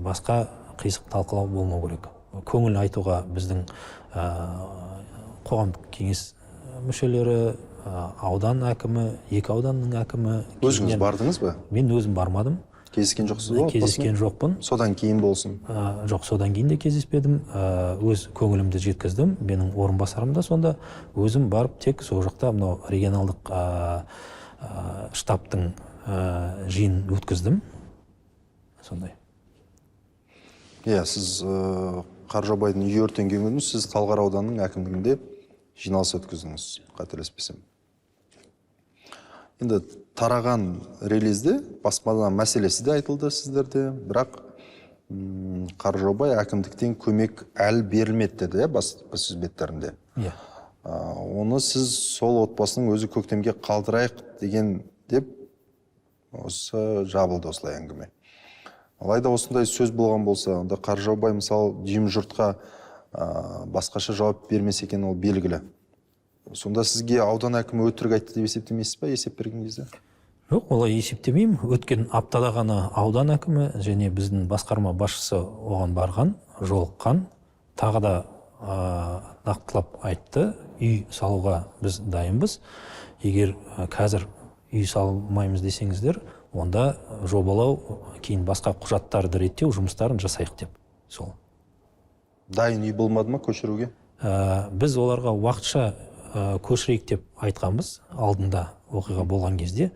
басқа қисық талқылау болмау керек. Көңіл айтуға біздің қоғамдық кеңес мүшелері, аудан әкімі, екі ауданның әкімі. Өзіңіз бардыңыз ба? Мен өзім бармадым. Кездескен жоқсыз ба? Кездескен жоқпын. Содан кейін болсын? Жоқ, содан кейін де кездеспедім. Өз көңілімді жеткіздім. Менің орынбасарым да сонда. Өзім барып тек сол жақта мынау регионалдық штабтың жиынын өткіздім. Сондай. Иә, сіз Қаржаубайдың үйі өртенген күні сіз Талғар ауданының әкімдігінде жиналыс өткіздіңіз, қателеспесем. Енді тараған релизде баспана мәселесі де айтылды сіздерде, бірақ Қаржаубай әкімдіктен көмек әлі берілмеді деді, баспасөз беттерінде. Оны сіз сол отбасының өзі көктемге қалдырайық деген деп осы жабылды осылай әңгіме. Алайда осындай сөз болған болса, онда Қаржаубай мысалы дүйім жұртқа басқаша жауап бермес екен, ол белгілі. Сонда сізге аудан әкімі өтірік айтты деп есептемейсіз ба, есеп берген кезде? Жоқ, олай есептемеймін. Өткен аптада ғана аудан әкімі және біздің басқарма басшысы оған барған, жолыққан. Тағы да нақтылап айтты, үй салуға біз дайынбыз. Егер қазір үй салмаймыз десеңіздер, онда жобалау кейін басқа құжаттарды реттеу жұмыстарын жасайық деп сол. Дайын үй болмады ма көшіруге? Біз оларға уақытша көшірейік деп айтқанбыз алдында оқиға болған кезде.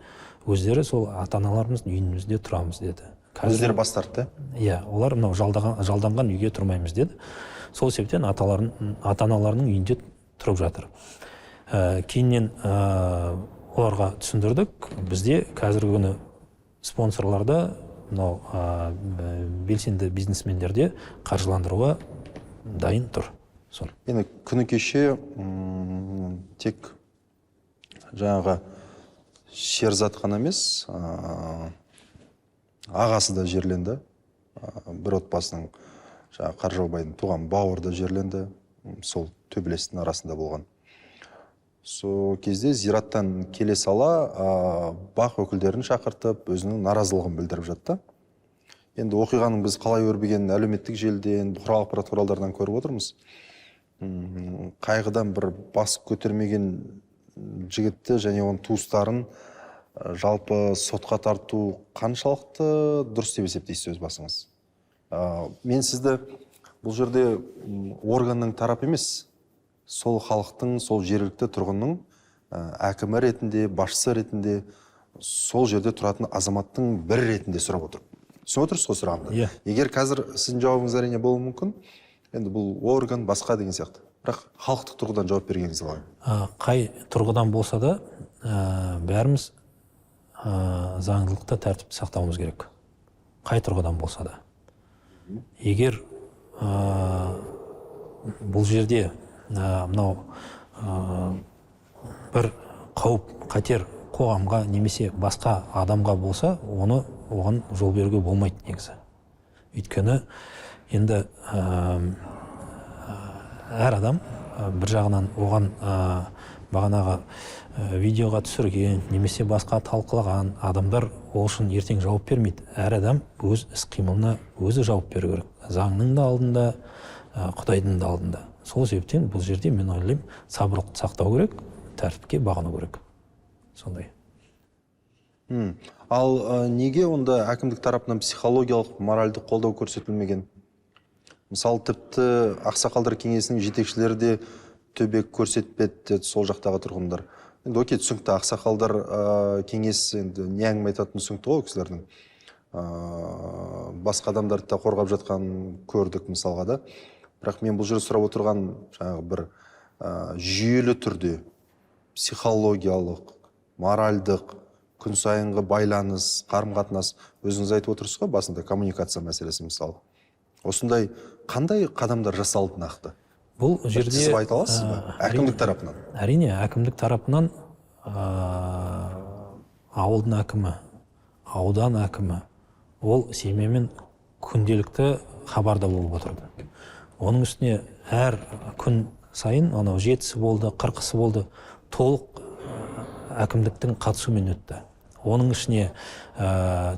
Өздері сол ата-аналарымыздың үйімізде тұрамыз деді. Өздері бас тартты? Иә, олар мынау жалданған үйге тұрмаймыз деді. Сол себептен ата-аналарының үйінде тұрып жатыр. Кейіннен оларға түсіндірдік. Бізде қазіргі күні спонсорларда мынау белсенді бизнесмендерде қаржыландыруға дайын тұр. Енді күні кеше тек жаңағы Шерзат қана емес, ағасы да жерленді. Бір отбасының Қаржаубайдың туған бауыры да жерленді. Сол төбелестің арасында болған. Сол кезде зираттан келе сала бақ өкілдерін шақыртып, өзінің наразылығын білдіріп жатты. Енді оқиғаның біз қалай өрбігенін әлеуметтік желіден, бұқаралық ақпарат құралдарынан көріп отырмыз. Қайғыдан бір бас көтермеген жігітті және оның туыстарын жалпы сотқа тарту қаншалықты дұрыс деп есептейсіз өз басыңыз? Мен сізді бұл жерде органның тарапы емес, сол халықтың, сол жергілікті тұрғынның әкімі ретінде, басшысы ретінде, сол жерде тұратын азаматтың бір ретінде сұрап отыр. Түсініп отырсыз ғой сұрағымды? Егер қазір сіздің жауабыңыз әрине болуы мүмкін, енді бұл орган басқа деген сияқты. Бірақ халықтық тұрғыдан жауап бергеніңіз қалай? Қай тұрғыдан болса да, бәріміз заңдылықты, тәртіпті сақтауымыз керек. Қай тұрғыдан болса да. Егер бұл жерде мынау бір қауіп, қатер қоғамға немесе басқа адамға болса, оған жол беруге болмайды негізі. Өйткені енді әр адам бір жағынан оған бағанағы видеоға түсірген немесе басқа талқылаған адамдар ол үшін ертең жауап бермейді. Әр адам өз іс-қимылына өзі жауап беру керек. Заңның да алдында, Құдайдың да алдында. Сол себептен бұл жерде мен ойлаймын, сабырлықты сақтау керек, тәртіпке бағыну керек. Сондай. Ал неге онда әкімдік тарапынан психологиялық, моральдық қолдау көрсетілмеген? Мысалы, тіпті ақсақалдар кеңесінің жетекшілері де төбек көрсетпеді сол жақтағы тұрғындар. Енді окей, түсінікті, ақсақалдар кеңес енді не әңгіме айтатыны түсінікті ғой кісілердің. Басқа адамдарды да қорғап жатқан көрдік мысалға да. Бірақ мен бұл жерде сұрап отырған жаңағы бір жүйелі түрде психологиялық, моральдық, күн сайынғы байланыс, қарым-қатынас, өзіңіз айтып отырсыз ғой басында коммуникация мәселесі мысалы. Осындай қандай қадамдар жасалды нақты? Бұл жерде сіз айта аласыз ба? Әкімдік тарапынан. Әрине, әкімдік тарапынан ауылдың әкімі, аудан әкімі, ол семьямен күнделікті хабарда болып отырды. Оның үстіне әр күн сайын, анау 7-сі болды, 40-сы болды, толық әкімдіктің қатысуымен өтті. Оның ішіне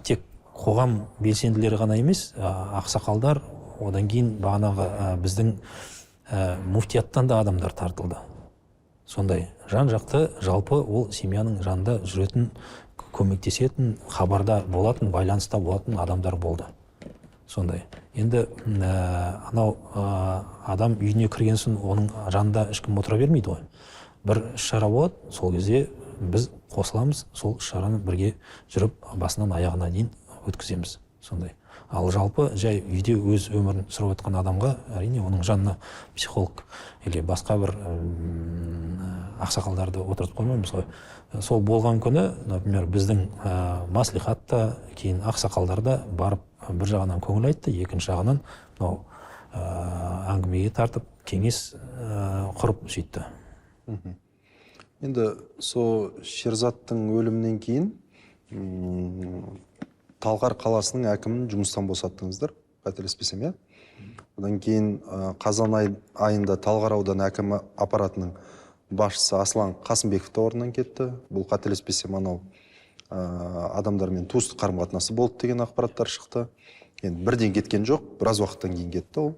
тек қоғам белсенділері ғана емес, ақсақалдар, одан кейін бағанағы біздің муфтияттан да адамдар тартылды. Сондай жан-жақты жалпы ол семьяның жанында жүретін, көмектесетін, хабарда болатын, байланыста болатын адамдар болды. Сондай. Енді анау адам үйіне кірген соң оның жанында ешкім отыра бермейді ғой. Бір іс-шара болады, сол кезде біз қосыламыз, сол іс-шараны бірге жүріп басынан аяғына дейін өткіземіз. Сондай. Ал жалпы жай үйде өз өмірін сүріп отқан адамға әрине оның жанына психолог или басқа бір ақсақалдарды отырып қоймаймыз ғой. Сол болған күні, например, біздің маслихатта, кейін ақсақалдарда барып бір жағынан көңіл айтты, екінші жағынан әңгімеге тартып, кеңес құрып сөйтті. Енді сол Шерзаттың өлімінен кейін Талғар қаласының әкімін жұмыстан босаттыңыздар, қателеспесем, иә? Одан кейін қазан айында Талғар ауданы әкімі аппаратының басшысы Аслан Қасымбеков та орнынан кетті. Бұл қателеспесем анау адамдармен туыстық қарым-қатынасы болды деген ақпараттар шықты. Енді бірден кеткен жоқ, біраз уақыттан кейін кетті ол.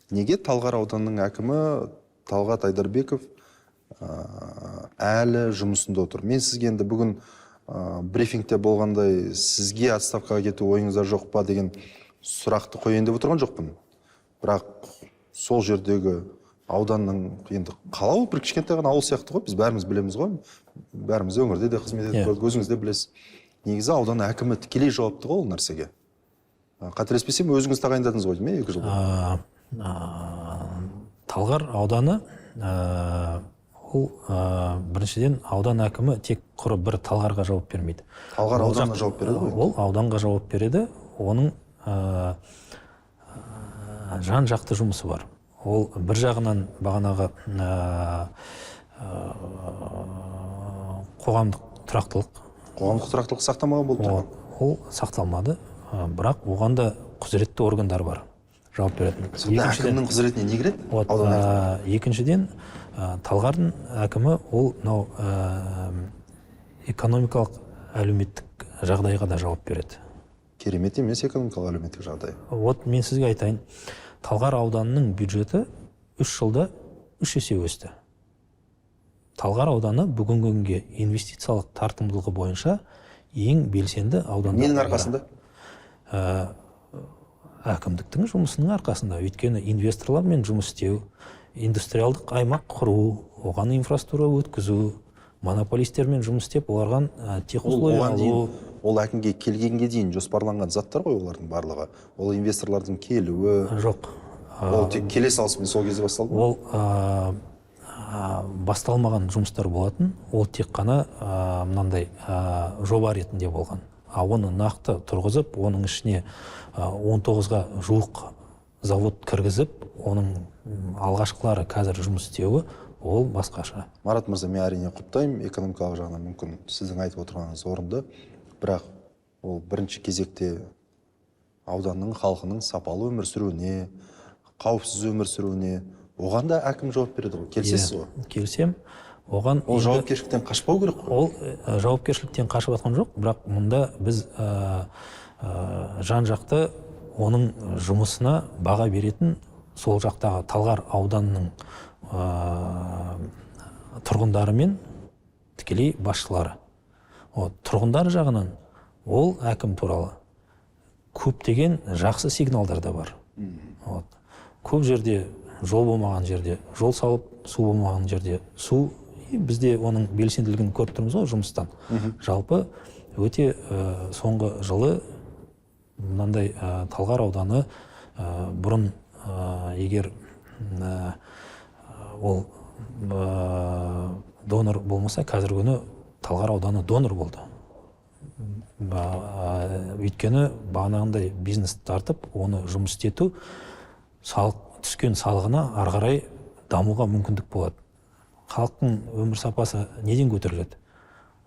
Неге Талғар ауданының әкімі Талғат Айдарбеков әлі жұмысында отыр? Мен сізге енді бүгін брифингте болғандай сізге отставкаға кету ойыңызда жоқ па деген сұрақты қояйын деп отырған жоқпын. Бірақ сол жердегі ауданның енді қала ол бір кішкентай ғана ауыл сияқты ғой, біз бәріміз білеміз ғой, бәріміз өңірде де қызмет етіп көрдік, өзіңіз де білесіз. Негізі аудан әкімі тікелей жауапты ғой ол нәрсеге. Қателеспесем өзіңіз тағайындадыңыз ғой, деймін, 2 жыл бұрын. Талғар ауданы ол біріншіден аудан әкімі тек құры бір Талғарға жауап бермейді. Талғар ауданына жауап береді ғой? Ол ауданға жауап береді. Оның жан жақты жұмысы бар. Ол бір жағынан бағанағы қоғамдық тұрақтылық сақтамаған болды. Ол сақталмады, бірақ оған да құзыретті органдар бар, жауап беретін. Сонда әкімнің құзыретіне не кіреді? Екіншіден, Талғардың әкімі ол экономикалық әлеуметтік жағдайға да жауап береді. Керемет емес экономикалық әлеуметтік жағдай. Мен сізге айтайын, Талғар ауданының бюджеті 3 жылда 3 есе өсті. Талғар ауданы бүгінгі күнге инвестициялық тартымдылығы бойынша ең белсенді аудан. Ненің арқасында? Әкімдіктің жұмысының арқасында. Өйткені инвесторлармен жұмыс істеу, индустриалдық аймақ құру, оған инфраструктура өткізу, монополистермен жұмыс істеп, оларған техусловия алу. Ол әкімге келгенге дейін жоспарланған заттар ғой олардың барлығы. Ол инвесторлардың келуі. Жоқ. Ол тек келе салысымен сол кезде басталды ма? Ол басталмаған жұмыстар болатын. Ол тек қана мынандай жоба ретінде болған. Оны нақты тұрғызып, оның ішіне 19-ға жуық завод кіргізіп, оның алғашқылары қазір жұмыс істеуі, ол басқаша. Марат мырза, мен әрине құптаймын, экономикалық жағынан мүмкін сіздің айтып отырғаныңыз орынды, бірақ ол бірінші кезекте ауданның халқының сапалы өмір сүруіне, қауіпсіз өмір сүруіне, оған да әкім жауап береді ғой, келісесіз ғой? Келісем. Ол жауапкершіліктен қашпау керек қой? Ол жауапкершіліктен қашып жатқан жоқ, бірақ мұнда біз жан жақты оның жұмысына баға беретін сол жақтағы Талғар ауданының тұрғындары мен тікелей басшылары. Тұрғындар жағынан ол әкім туралы көптеген жақсы сигналдар да бар. Көп жерде жол болмаған жерде жол салып, су болмаған жерде су, бізде оның белсенділігін көріп тұрмыз ғой жұмыстан. Жалпы өте соңғы жылы мынандай Талғар ауданы бұрын егер ол донор болмаса, қазіргі күні Талғар ауданы донор болды. Өйткені бағанағындай бизнес тартып, оны жұмыс істету, түскен салығына ары қарай дамуға мүмкіндік болады. Халықтың өмір сапасы неден көтеріледі?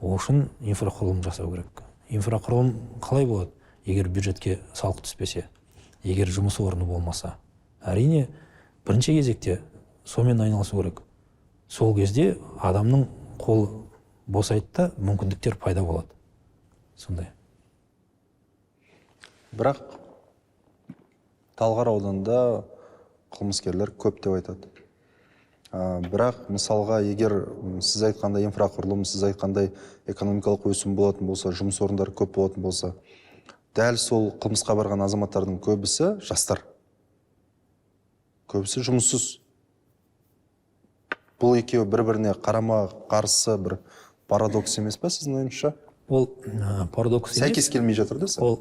Ол үшін инфрақұрылым жасау керек. Инфрақұрылым қалай болады? Егер бюджетке салық түспесе, егер жұмыс орны болмаса. Әрине, бірінші кезекте сонымен айналысу керек. Сол кезде адамның қолы босайды да мүмкіндіктер пайда болады. Сондай. Бірақ Талғар ауданында қылмыскерлер көп деп айтады. Бірақ мысалға, егер сіз айтқандай инфрақұрылым, сіз айтқандай экономикалық өсім болатын болса, жұмыс орындары көп болатын болса, дәл сол қылмысқа барған азаматтардың көбісі жастар. Көбісі жұмыссыз. Бұл екеуі бір-біріне қарама қарсы бір парадокс емес па сіздің ойыңызша? Ол парадокс емес. Сәйкес келмей жатыр да? Ол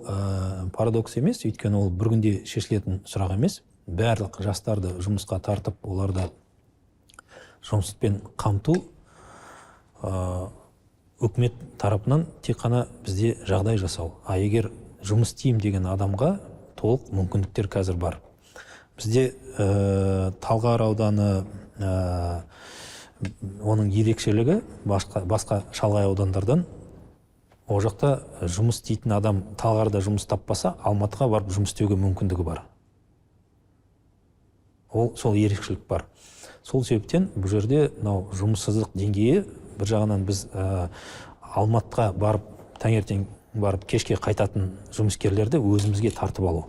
парадокс емес, өйткені ол бір күнде шешілетін сұрақ емес. Барлық жастарды жұмысқа тартып, оларды жұмыспен қамту үкімет тарапынан тек қана бізде жағдай жасау. Егер жұмыс істеймін деген адамға толық мүмкіндіктер қазір бар. Бізде Талғар ауданы оның ерекшелігі басқа шалғай аудандардан, ол жақта жұмыс істейтін адам Талғарда жұмыс таппаса, Алматыға барып жұмыс істеуге мүмкіндігі бар. Сол ерекшелік бар. Сол себептен бұл жерде жұмыссыздық деңгейі, бір жағынан біз Алматыға барып, таңертең барып, кешке қайтатын жұмыскерлерді өзімізге тартып алу.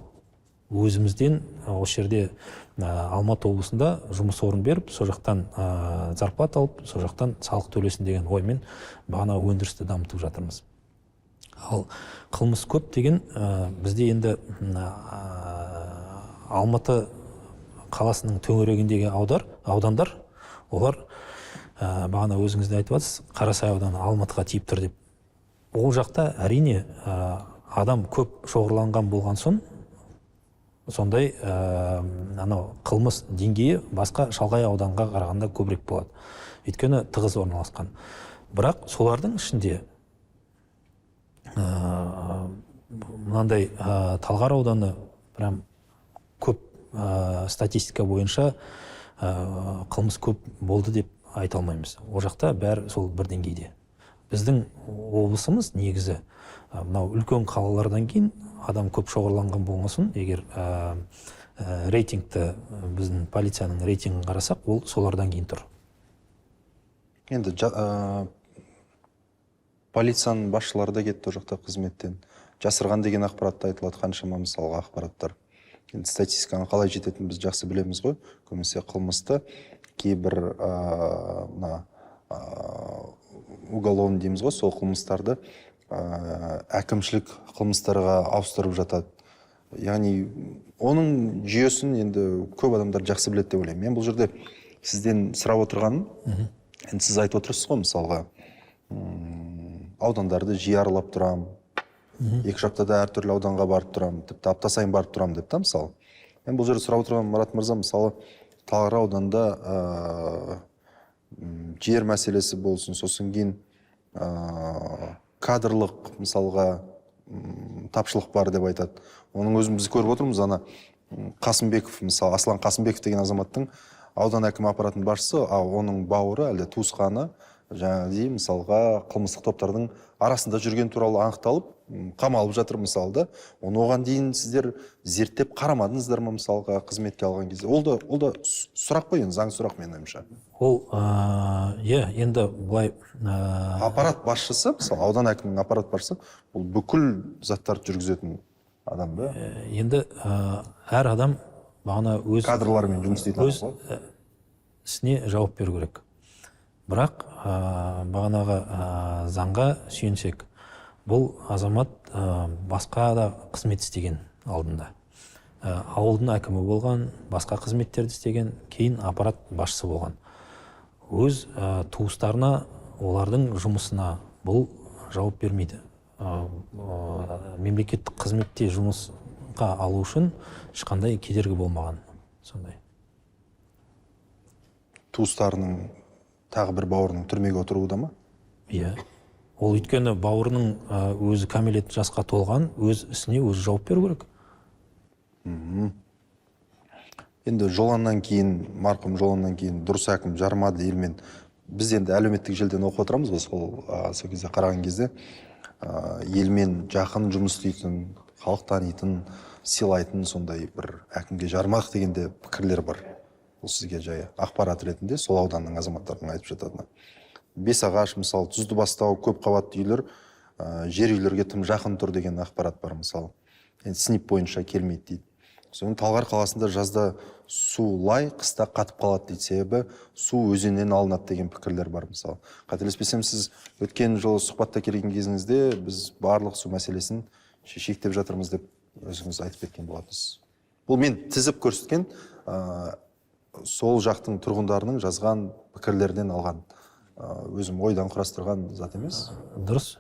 Өзімізден осы жерде Алматы облысында жұмыс орын беріп, сол жақтан зарплата алып, сол жақтан салық төлесін деген оймен бағана өндірісті дамытып жатырмыз. Ал қылмыс көп деген бізде енді Алматы қаласының төңірегіндегі аудандар, олар бағана өзіңіз де айтып жатсыз, Қарасай ауданы Алматыға тиіп тұр деп. Ол жақта әрине адам көп шоғырланған болған соң, сондай анау қылмыс деңгейі басқа шалғай ауданға қарағанда көбірек болады. Өйткені тығыз орналасқан. Бірақ солардың ішінде мынандай Талғар ауданы прям көп статистика бойынша қылмыс көп болды деп айта алмаймыз. Ол жақта бәрі сол бір деңгейде. Біздің облысымыз негізі мынау үлкен қалалардан кейін адам көп шоғырланған болмасын, егер рейтингті, біздің полицияның рейтингін қарасақ, ол солардан кейін тұр. Енді полицияның басшылары да кетті ол жақта қызметтен. Жасырған деген ақпаратта айтылады, қаншама мысалға ақпараттар. Енді статистиканы қалай жететінін біз жақсы білеміз ғой. Көбінесе қылмысты кейбір уголовный дейміз ғой, сол қылмыстарды әкімшілік қылмыстарға ауыстырып жатады. Яғни оның жүйесін енді көп адамдар жақсы біледі деп ойлаймын. Мен бұл жерде сізден сұрап отырғаным, енді сіз айтып отырсыз ғой, мысалға аудандарды жиі аралап тұрам, 2 аптада әртүрлі ауданға барып тұрам, тіпті апта сайын барып тұрам деп та, мысалы. Мен бұл жерде сұрап отырғаным, Марат мырза, мысалы Талғар ауданында жер мәселесі болсын, сосын кейін кадрлық мысалға тапшылық бар деп айтады. Оның өзін біз көріп отырмыз, ана Қасымбеков, мысалы Аслан Қасымбеков деген азаматтың аудан әкім аппаратының басшысы, оның бауыры, әлде туысқаны жаңағыдай мысалға қылмыстық топтардың арасында жүрген туралы анықталып, қамалып жатыр мысалда. Оған дейін сіздер зерттеп қарамадыңыздар ма мысалға қызметке алған кезде? Ол да сұрақ қой, енді заң сұрақ менің ойымша. Ол енді былай аппарат басшысы, мысалы аудан әкімінің аппарат басшысы, ол бүкіл заттарды жүргізетін адам ба? Енді әр адам бағана өз кадрлармен жұмыс істейтін өз ісіне жауап беру керек. Бірақ бағанағы заңға сүйенсек, бұл азамат басқа да қызмет істеген алдында. Ауылдың әкімі болған, басқа қызметтерді істеген, кейін аппарат басшысы болған. Өз туыстарына, олардың жұмысына бұл жауап бермейді. Мемлекеттік қызметте жұмысқа алу үшін ешқандай кедергі болмаған. Сондай. Туыстарының тағы бір бауырының түрмеге отыруы ма? Иә. Ол өйткені бауырының өзі кәмелет жасқа толған, өз ісіне өзі жауап беру керек. Енді Жоланнан кейін, марқұм Жоланнан кейін дұрыс әкім жармады елмен. Біз енді әлеуметтік желден оқып отырамыз ғой, сол кезде қараған кезде елмен жақын жұмыс істейтін, халық танитын, сыйлайтын сондай бір әкімге жармақ дегенде пікірлер бар. Ол сізге жай ақпарат ретінде сол ауданның азаматтарының айтып жататыны. Бесағаш, мысалы, Тұздыбастау, көп қабатты үйлер жер үйлерге тым жақын тұр деген ақпарат бар, мысалы. Енді сынып бойынша келмейді дейді. Соның Талғар қаласында жазда су лай, қыста қатып қалады дейді, себебі су өзеннен алынады деген пікірлер бар, мысалы. Қателеспесем, сіз өткен жылы сұхбатта келген кезіңізде біз барлық су мәселесін шешейік деп жатырмыз деп өзіңіз айтып кеткен болатынсыз. Бұл мен тізіп көрсеткен сол жақтың тұрғындарының жазған пікірлерден алған, өзім ойдан құрастырған зат емес. Дұрыс.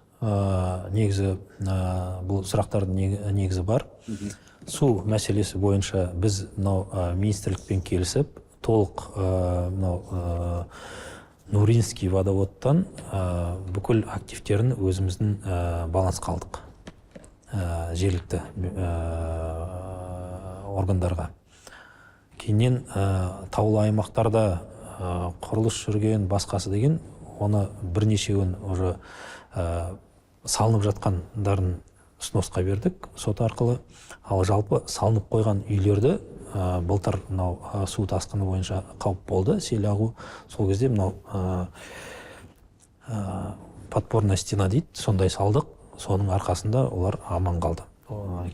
Негізі бұл сұрақтардың негізі бар. Су мәселесі бойынша біз министрлікпен келісіп, толық Нуринский водоводтан бүкіл активтерін өзіміздің балансқа алдық. Жергілікті органдарға. Кейіннен таулы аймақтарда құрылыс жүрген басқасы деген, оны бірнешеуін уже салынып жатқандарын ұсынысқа бердік сот арқылы. Ал жалпы салынып қойған үйлерді былтыр су тасқыны бойынша қауіп болды, сел ағу. Сол кезде подпорная стена дейді, сондай салдық. Соның арқасында олар аман қалды.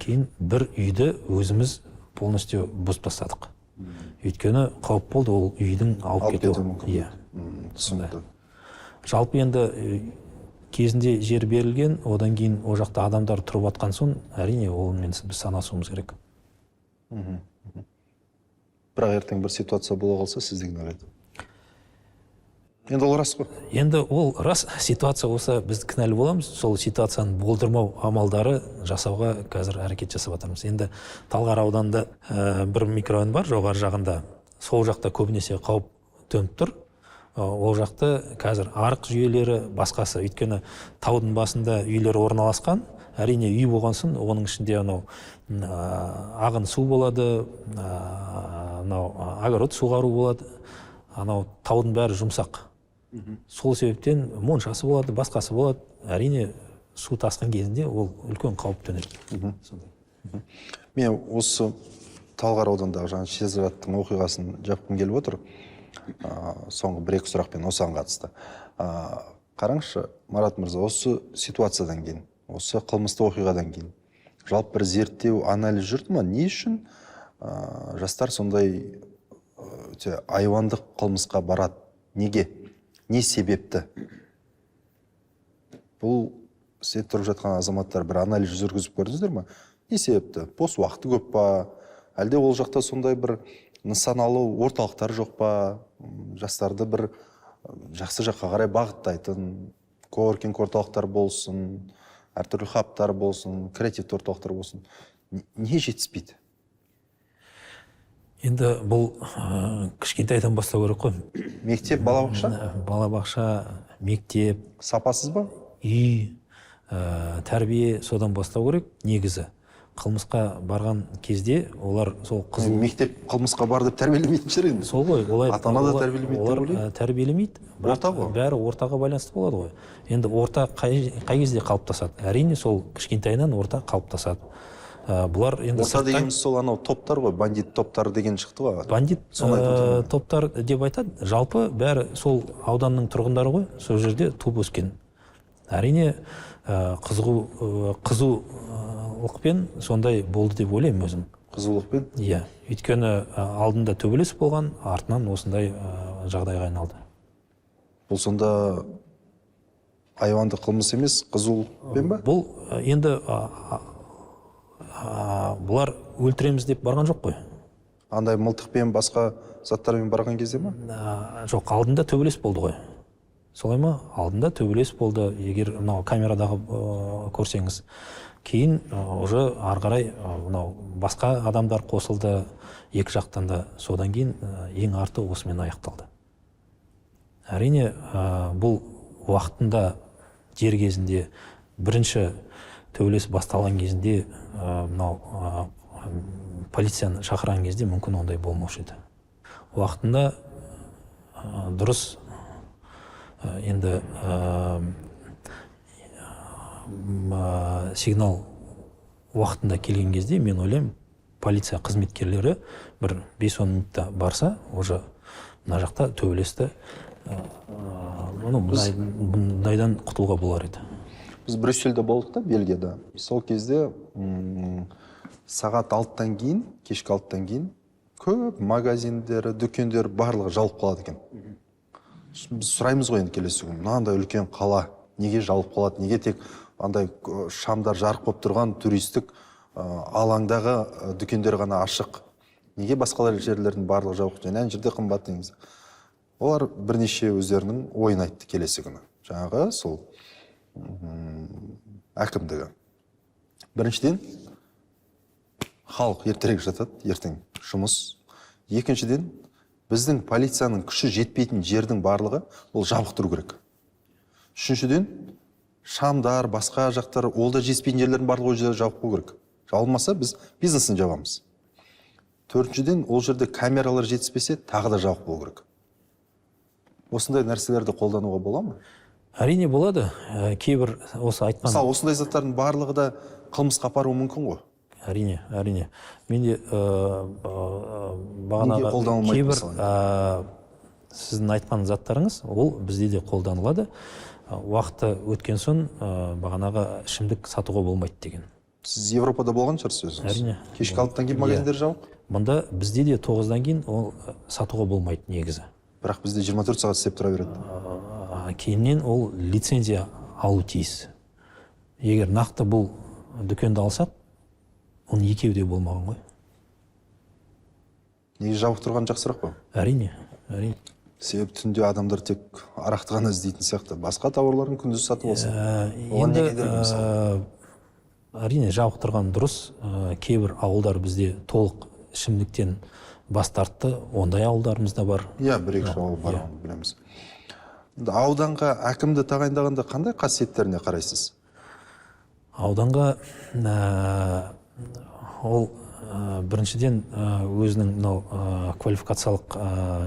Кейін бір үйді өзіміз полностью бұзып тастадық. Өйткені қауіп болды, ол үйдің алып кетуі. Жалпы енді кезінде жер берілген, одан кейін ол жақта адамдар тұрып жатқан соң, әрине онымен біз санасуымыз керек. Бірақ ертең бір ситуация бола қалса, сіз деген ойлайды. Енді ол рас қой. Енді ол рас, ситуация болса біз кінәлі боламыз, сол ситуацияны болдырмау амалдары жасауға қазір әрекет жасап жатырмыз. Енді Талғар ауданында бір микрорайон бар, жоғары жағында. Сол жақта көбінесе қауіп төніп тұр. Ол жақта қазір арық жүйелері басқасы, өйткені таудың басында үйлер орналасқан, әрине үй болған соң, оның ішінде анау ағын су болады, анау огород суғару болады, анау таудың бәрі жұмсақ. Сол себептен моншасы болады, басқасы болады. Әрине су тасқын кезінде ол үлкен қауіп төнеді. Мен осы Талғар аудандағы жаңа Шезіраттың оқиғасын жапқым келіп отыр. Соңғы бір-екі сұрақпен осыған қатысты. Қараңызшы, Марат мырза, осы ситуациядан кейін, осы қылмысты оқиғадан кейін жалпы бір зерттеу, анализ жүрді ма? Не үшін жастар сондай айуандық қылмысқа барады? Неге? Не себепті? Бұл сіз тұрып жатқан азаматтар бір анализ жүргізіп көрдіңіздер ме? Не себепті? Бос уақыты көп па? Әлде ол жақта сондай бір нысаналы орталықтар жоқ па? Жастарды бір жақсы жаққа қарай бағыттайтын коворкинг орталықтар болсын, әртүрлі хабтар болсын, креативті орталықтар болсын. Не жетіспейді? Енді бұл кішкентайдан бастау керек қой. Мектеп, балабақша? Балабақша, мектеп. Сапасыз ба? Үй, тәрбие содан бастау керек. Негізі қылмысқа барған кезде олар сол қызыл... Мектеп қылмысқа бар деп тәрбиелемейтін шығар енді. Сол ғой, ата-ана да тәрбиелемейді деп ойлаймын. Олар тәрбиелемейді, бірақ бәрі ортаға байланысты болады ғой. Енді орта қай кезде қалыптасады? Әрине сол кішкентайынан орта қалыптасады. Бұлар енді орта дегеніміз сол анау топтар ғой, бандит топтары деген шықты ғой. Бандит топтар деп айтады. Жалпы бәрі сол ауданның тұрғындары ғой, сол жерде туып өскен. Әрине қызулықпен сондай болды деп ойлаймын өзім. Қызулықпен? Иә, өйткені алдында төбелес болған, артынан осындай жағдайға айналды. Бұл сонда айуандық қылмыс емес, қызулықпен ба? Бұл енді бұлар өлтіреміз деп барған жоқ қой. Андай мылтықпен, басқа заттармен барған кезде ма? Жоқ, алдында төбелес болды ғой. Солай ма? Алдында төбелес болды. Егер мынау камерадағы көрсеңіз, кейін уже ары қарай басқа адамдар қосылды, екі жақтан да. Содан кейін ең арты осымен аяқталды. Әрине, бұл уақытында дер кезінде бірінші төбелес басталған кезінде полицияны шақырған кезде мүмкін ондай болмаушы еді. Уақытында дұрыс енді сигнал уақытында келген кезде мен ойлаймын, полиция қызметкерлері бір 5-10 минутта барса, уже мына жақта төбелесті мұндайдан құтылуға болар еді. Біз Брюссельде болдық та, Бельгияда. Сол кезде сағат 6-тан кейін, кешкі 6-тан кейін көп магазиндері, дүкендер барлығы жауып қалады екен. Біз сұраймыз ғой енді келесі күн, мынандай үлкен қала неге жауып қалады, неге тек андай шамдар жарық болып тұрған туристік алаңдағы дүкендер ғана ашық, неге басқалар жерлердің барлығы жауып, және ән жерде қымбат деңіз. Олар бірнеше өздерінің ойын айтты келесі күні. Жаңағы сол әкімдігі. Біріншіден, халық ертерек жатады, ертең жұмыс. Екіншіден, біздің полицияның күші жетпейтін жердің барлығы ол жабық тұру керек. Үшіншіден, шамдар, басқа жақтар, ол да жетпейтін жерлердің барлығы ол жерде жабық болу керек. Жабылмаса, біз бизнесін жабамыз. Төртіншіден, ол жерде камералар жетіспесе, тағы да жабық болу керек. Осындай нәрселерді қолдануға бола ма? Әрине болады. Кейбір осы айтқан... Мысалы, осындай заттардың барлығы да қылмысқа апаруы мүмкін ғой? Әрине. Менде бағанағы кейбір сіздің айтқан заттарыңыз, ол бізде де қолданылады. Уақыты өткен соң бағанағы ішімдік сатуға болмайды деген. Сіз Европада болған шығарсыз өзіңіз? Әрине. Кешкі 6-тан кейін магазиндер жабық? Мұнда бізде де 9-дан кейін ол сатуға болмайды негізі. Бірақ бізде 24 сағат істеп тұра береді. Кейіннен ол лицензия алу тиіс. Егер нақты бұл дүкенді алсақ, оның екеуі де болмаған ғой. Неге жабық тұрған жақсырақ па? Әрине. Себебі түнде адамдар тек арақты ғана іздейтін сияқты. Басқа тауарларын күндіз сатып алса. Оған Енді не кедергі мысалы? әрине жабық тұрған дұрыс. Кейбір ауылдар бізде толық ішімдіктен бас тартты. Ондай ауылдарымыз да бар. Иә, бір-екі ауыл бар, оны білеміз. Ауданға әкімді тағайындағанда қандай қасиеттеріне қарайсыз? Ауданға ол біріншіден өзінің квалификациялық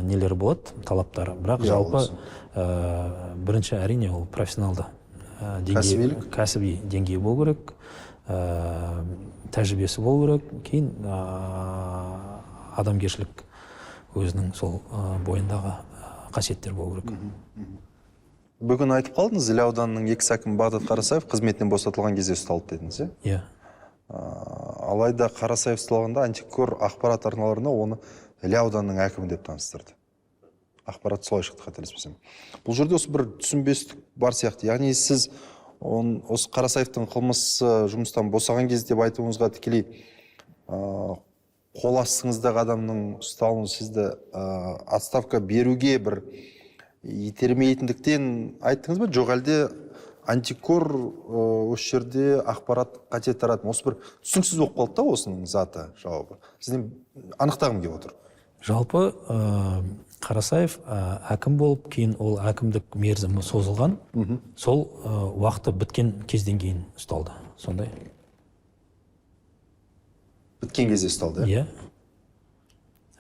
нелері болады, талаптары. Бірақ жалпы бірінші әрине ол профессионалды кәсіби деңгейі болу керек, тәжірибесі болу керек, кейін адамгершілік өзінің сол бойындағы қасиеттер болу керек. Бүгін айтып қалдыңыз, Іле ауданының экс-әкімі Бағдат Қарасаев қызметінен босатылған кезде ұсталды дедіңіз, иә? Алайда Қарасаев ұсталғанда антикор ақпарат арналарына оны Іле ауданының әкімі деп таныстырды. Ақпарат солай шықты, қателеспесем. Бұл жерде осы бір түсінбестік бар сияқты. Яғни сіз осы Қарасаевтың қылмысы жұмыстан босаған кезде деп айтуыңызға тікелей қол астыңыздағы адамның ұсталуын сізді отставка беруге бір итермейтіндіктен айттыңыз ба? Жоқ, әлде антикор осы жерде ақпарат қате тарады. Осы бір түсініксіз болып қалды да осының заты, жауабы. Сізден анықтағым келіп отыр. Жалпы Қарасаев әкім болып, кейін ол әкімдік мерзімі созылған, сол уақыты біткен кезден кейін ұсталды. Сондай. Біткен кезде ұсталды, иә?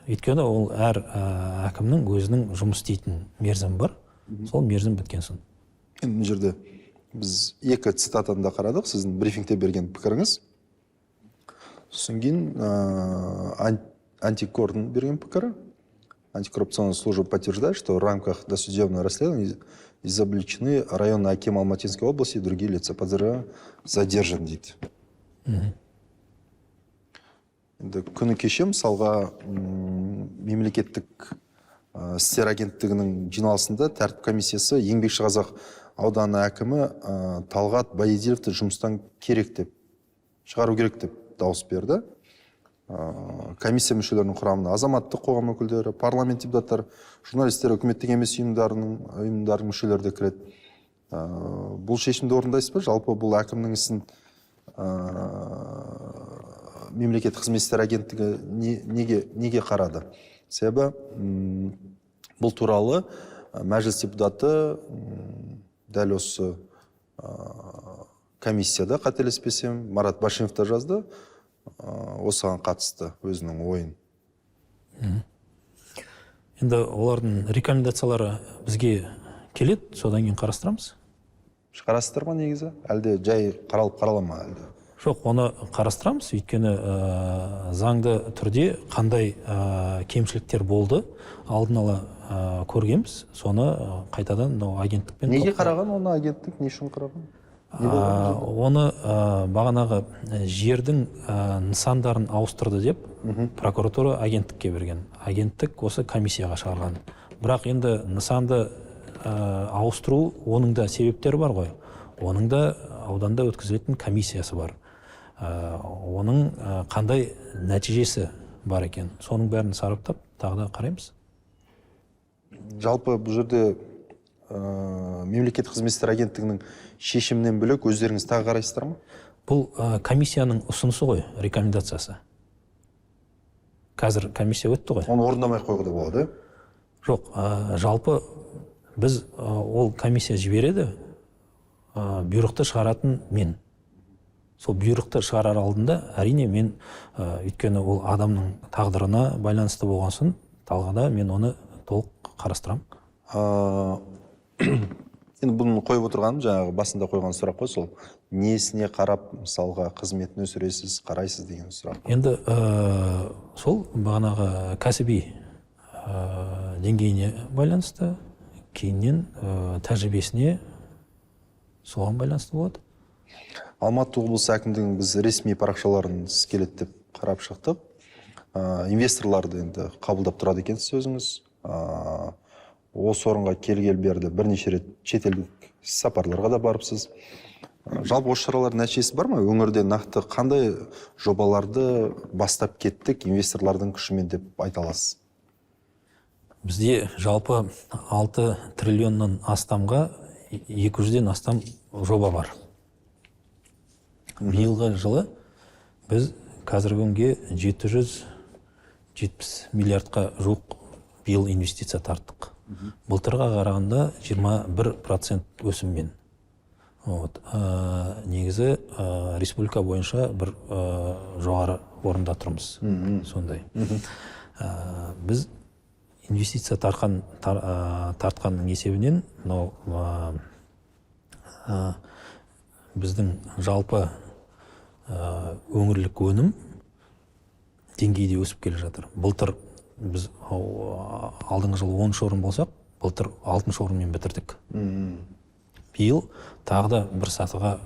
Өйткені ол әр әкімнің өзінің жұмыс істейтін мерзімі бар. Сол мерзім біткен соң. Мына жерде біз екі цитатаны да қарадық, сіздің брифингте берген пікіріңіз. Сосын кейін антикордың берген пікірі. Антикоррупционная служба подтверждает, что в рамках досудебного расследования изобличены районный аким Алматинской области и другие лица. Подозреваемый задержан дейді. Күні кеше мысалға мемлекеттік істер агенттігінің жиналысында тәртіп комиссиясы еңбекші қазақ ауданы әкімі Талғат Байедиловті жұмыстан керек деп, шығару керек деп дауыс берді. Комиссия мүшелерінің құрамына азаматтық қоғам өкілдері, парламент депутаттары, журналистер, үкіметтік емес ұйымдардың мүшелері де кіреді. Бұл шешімді орындайсыз ба? Жалпы бұл әкімнің ісін мемлекеттік қызмет істері агенттігі неге қарады? Себебі бұл туралы мәжіліс депутаты дәл осы комиссияда, қателеспесем, Марат Башимов та жазды, осыған қатысты өзінің ойын. Енді олардың рекомендациялары бізге келеді, содан кейін қарастырамыз. Қарастырар ма негізі? Әлде жай қаралама әлде? Жоқ, оны қарастырамыз, өйткені заңды түрде қандай кемшіліктер болды, алдын ала көргенбіз, соны қайтадан агенттікпен... Неге қараған оны агенттік, не үшін қараған? Оны бағанағы жердің нысандарын ауыстырды деп прокуратура агенттікке берген. Агенттік осы комиссияға шығарған. Бірақ енді нысанды ауыстыру, оның да себептері бар ғой. Оның да ауданда өткізілетін комиссиясы бар. Оның қандай нәтижесі бар екен. Соның бәрін сараптап, тағы да қараймыз. Жалпы бұл жерде мемлекеттік қызмет істері агенттігінің шешімінен бөлек өздеріңіз тағы қарайсыздар ма? Бұл комиссияның ұсынысы ғой, рекомендациясы. Қазір комиссия өтті ғой. Оны орындамай қойғыда болады? Жоқ, жалпы біз ол комиссия жібереді, бұйрықты шығаратын мен. Сол бұйрықты шығарар алдында, әрине мен, өйткені ол адамның тағдырына байланысты болған соң, талғада мен оны толық қарастырам. Енді бұны қойып отырғаным, жаңағы басында қойған сұрақ қой, сол несіне қарап, мысалға қызметін өсіресіз, қарайсыз деген сұрақ. Енді сол бағанағы кәсіби деңгейіне байланысты, кейіннен тәжірибесіне соған байланысты болады. Алматы облысы әкімдігінің біз ресми парақшаларын келеді деп қарап шықтық. Инвесторларды енді қабылдап тұрады екенсіз өзіңіз. Осы орынға келгел берді бірнеше рет шетелдік сапарларға да барыпсыз. Жалпы осы шаралардың нәтижесі бар ма? Өңірде нақты қандай жобаларды бастап кеттік инвесторлардың күшімен деп айта аласыз? Бізде жалпы 6 триллионнан астамға 200-ден астам жоба бар. Биылғы жылы біз қазіргі күнге 770 миллиардқа жуық биыл инвестиция тарттық. Былтырға қарағанда 21% өсіммен. Негізі республика бойынша бір жоғары орында тұрмыз. Сондай. Біз инвестиция тартқанның есебінен біздің жалпы өңірлік өнім деңгейде өсіп келе жатыр. Былтыр біз алдыңғы жылы 10 орын болсақ, былтыр 6 орынмен бітірдік. Биыл тағы да бір сатыға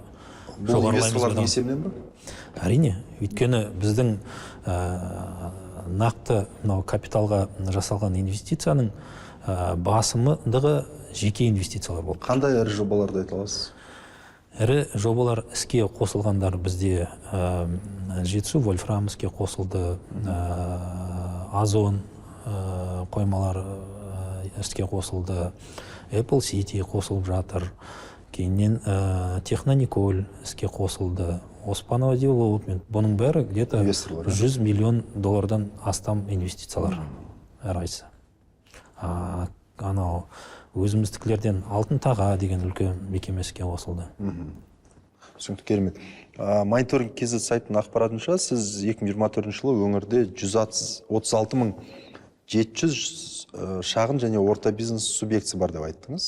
бұл инвесторлардың есебінен бе? Әрине, өйткені біздің нақты капиталға жасалған инвестицияның басымдығы жеке инвестициялар болды. Қандай ірі жобаларды айта аласыз? Ірі жобалар іске қосылғандар бізде Жетісу вольфрам іске қосылды, Озон қоймалар іске қосылды, Apple City қосылып жатыр, кейіннен Технониколь іске қосылды, Оспанова Девелопмент. Бұның бәрі где-то 100 миллион доллардан астам инвестициялар әрқайсысы. Анау өзіміздікілерден Алтын Таға деген үлкен мекеме іске қосылды. Түсінікті, керемет. Мониторинг KZ сайтының ақпаратынша сіз 2024 жылы өңірде 136.700 шағын және орта бизнес субъектісі бар деп айттыңыз.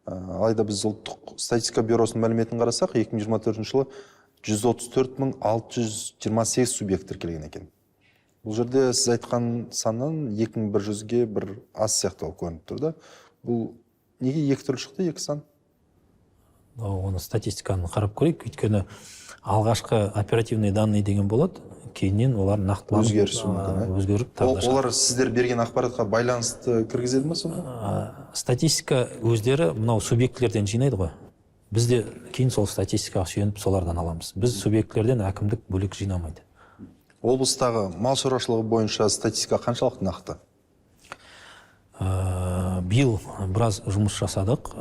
Алайда біз ұлттық статистика бюросының мәліметін қарасақ, 2024 жылы 134.628 субъект тіркелген екен. Бұл жерде сіз айтқан саннан 2100-ге бір аз сияқты болып көрініп тұр да. Бұл неге екі түрлі шықты, екі сан? Оны статистиканы қарап көрейік, өйткені алғашқы оперативный данные деген болады, кейіннен олар нақтыланып өзгеріп. Олар сіздер берген ақпаратқа байланысты кіргізеді ме соны? Статистика өздері мынау субъектілерден жинайды ғой. Бізде кейін сол статистикаға сүйеніп солардан аламыз. Біз субъектілерден әкімдік бөлек жинамайды. Облыстағы мал шаруашылығы бойынша статистика қаншалықты нақты? Биыл біраз жұмыс жасадық.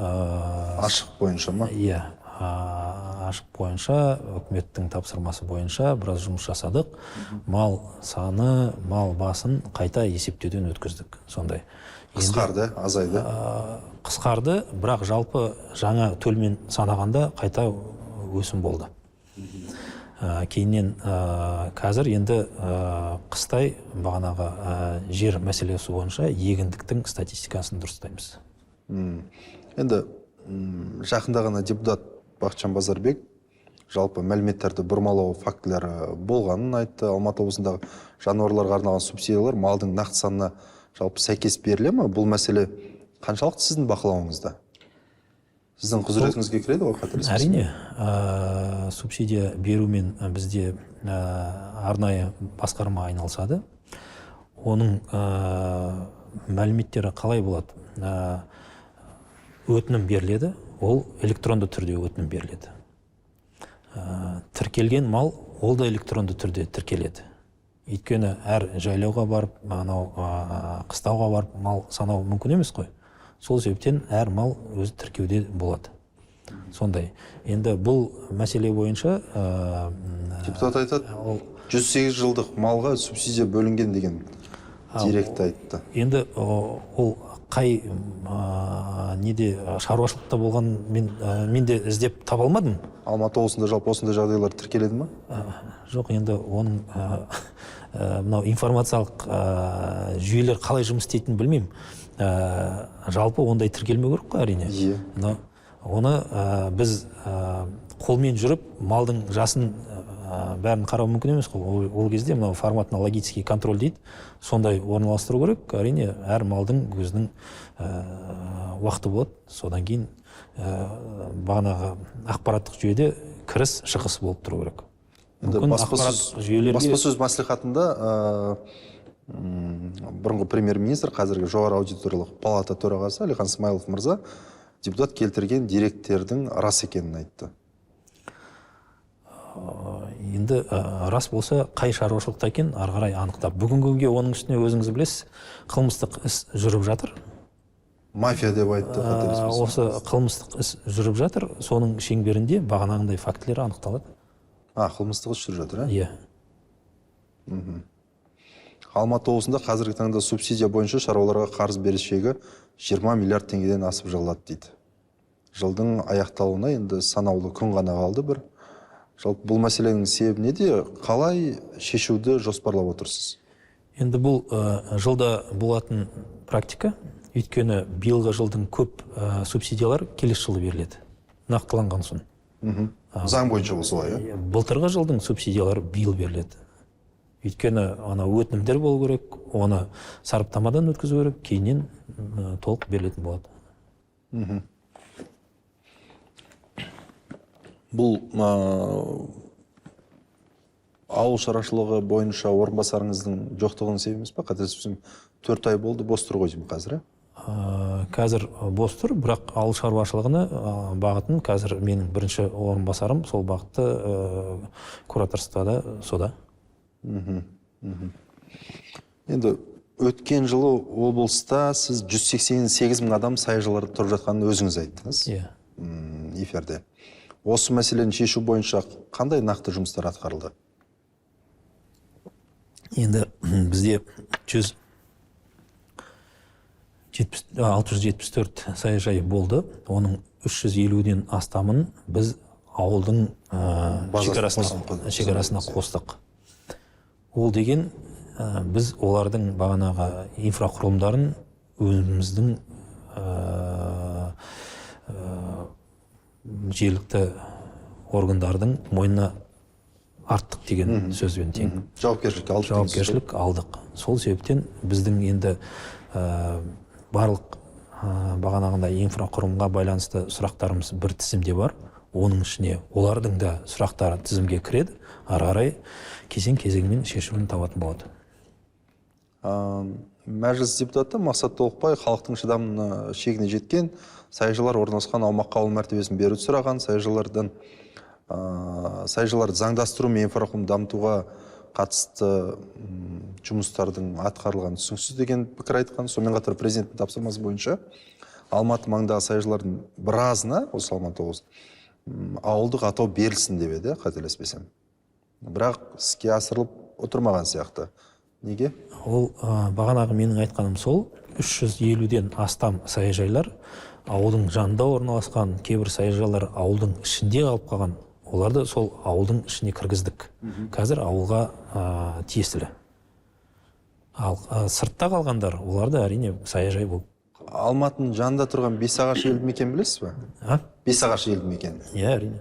Ашық бойынша ма? Иә, ашық бойынша, үкіметтің тапсырмасы бойынша біраз жұмыс жасадық. Мал саны, мал басын қайта есептеуден өткіздік. Сондай. Қысқарды, азайды? Қысқарды, бірақ жалпы жаңа төлмен санағанда қайта өсім болды. Кейіннен қазір енді қыстай бағанағы жер мәселесі бойынша егіндіктің статистикасын дұрыстаймыз. Енді жақында ғана депутат Бақытжан Базарбек жалпы мәліметтерді бұрмалау фактілері болғанын айтты. Алматы облысындағы жануарларға арналған субсидиялар малдың нақты санына жалпы сәйкес беріле ме? Бұл мәселе қаншалықты сіздің бақылауыңызда? Сіздің құзыретіңізге кіреді ғой қателеспесем? Әрине, субсидия берумен бізде арнайы басқарма айналысады. Оның мәліметтері қалай болады? Өтінім беріледі, ол электронды түрде өтінім беріледі. Тіркелген мал, ол да электронды түрде тіркеледі. Өйткені әр жайлауға барып, қыстауға барып мал санау мүмкін емес қой. Сол себептен әр мал өзі тіркеуде болады. Сондай. Енді бұл мәселе бойынша депутат айтады, 108 жылдық малға субсидия бөлінген деген директі айтты. Енді ол қай неде шаруашылықта болған мен де іздеп таба алмадым. Алматы облысында жалпы осындай жағдайлар тіркеледі ме? Жоқ, енді оның мынау информациялық жүйелер қалай жұмыс істейтінін білмеймін. Жалпы ондай тіркелмеу керек қой, әрине. Оны біз қолмен жүріп малдың жасын бәрін қарау мүмкін емес қой. Ол кезде мынау форматно-логический контроль дейді. Сондай орналастыру керек. Әрине, әр малдың өзінің уақыты болады. Содан кейін бағанағы ақпараттық жүйеде кіріс шығыс болып тұру керек. Баспасөз мәслихатында бұрынғы премьер-министр, қазіргі жоғары аудиториялық палата төрағасы Әлихан Смайылов мырза депутат келтірген деректердің рас екенін айтты. Енді рас болса қай шаруашылықта екен ары қарай анықтап. Бүгінгі күнге оның үстіне өзіңіз білесіз, қылмыстық іс жүріп жатыр. Мафия деп айтты. Осы қылмыстық іс жүріп жатыр, соның шеңберінде бағанағындай фактілер анықталады. Қылмыстық іс жүріп жатыр, Иә. Алматы облысында қазіргі таңда субсидия бойынша шаруаларға қарыз беріс шегі 20 миллиард теңгеден асып жығылады дейді. Жылдың аяқталуына енді санаулы күн ғана қалды бір. Жалпы бұл мәселенің себебі неде? Қалай шешуді жоспарлап отырсыз? Енді бұл жылда болатын практика. Өйткені биылғы жылдың көп субсидиялар келесі жылы беріледі. Нақтыланған соң. Заң бойынша бұл солай, Былтырғы жылдың субсидиялары биыл беріледі. Өйткені өтінімдер болу керек, оны сараптамадан өткізу керек, кейіннен толық берілетін болады. Бұл ауыл шаруашылығы бойынша орынбасарыңыздың жоқтығының себебі емес пе? Қателеспесем 4 ай болды, бос тұр ғой деймін қазір. Қазір бос тұр, бірақ ауыл шаруашылығына бағытын қазір менің бірінші орынбасарым сол бағытты кураторствода сода. Енді өткен жылы облыста сіз 188 мың адам саяжайларда тұрып жатқанын өзіңіз айттыңыз. Эфирде. Осы мәселені шешу бойынша қандай нақты жұмыстар атқарылды? Енді бізде 674 саяжай болды. Оның 350-ден астамын біз ауылдың шекарасына қостық. Ол деген біз олардың бағанағы инфрақұрылымдарын өзіміздің жергілікті органдардың мойнына арттық деген сөзбен тең. Жауапкершілік алдық. Сол себептен біздің енді барлық бағанағында инфрақұрылымға байланысты сұрақтарымыз бір тізімде бар. Оның ішіне олардың да сұрақтары тізімге кіреді. Ары қарай кезең-кезеңмен шешімін табатын болады. Мәжіліс депутаты Мақсат Толықбай халықтың шыдамына шегіне жеткен саяжайлар орналасқан аумаққа ауыл мәртебесін беруді сұраған, саяжайларды заңдастыру мен инфрақұрылым дамытуға қатысты жұмыстардың атқарылған түсініксіз деген пікір айтқан. Сонымен қатар президенттің тапсырмасы бойынша Алматы маңындағы саяжайлардың біразына, осы Алматы облысы, ауылдық атау берілсін деп еді, қателеспесем. Бірақ іске асырылып отырмаған сияқты. Неге? Ол бағанағы менің айтқаным сол, 350-ден астам саяжайлар ауылдың жанында орналасқан, кейбір саяжайлар ауылдың ішінде қалып қалған. Оларды сол ауылдың ішіне кіргіздік. Қазір ауылға тиесілі. Ал сыртта қалғандар, оларды әрине саяжай болып. Алматының жанында тұрған Бесағаш елді мекен білесіз бе? Бесағаш елді мекен. Иә, әрине.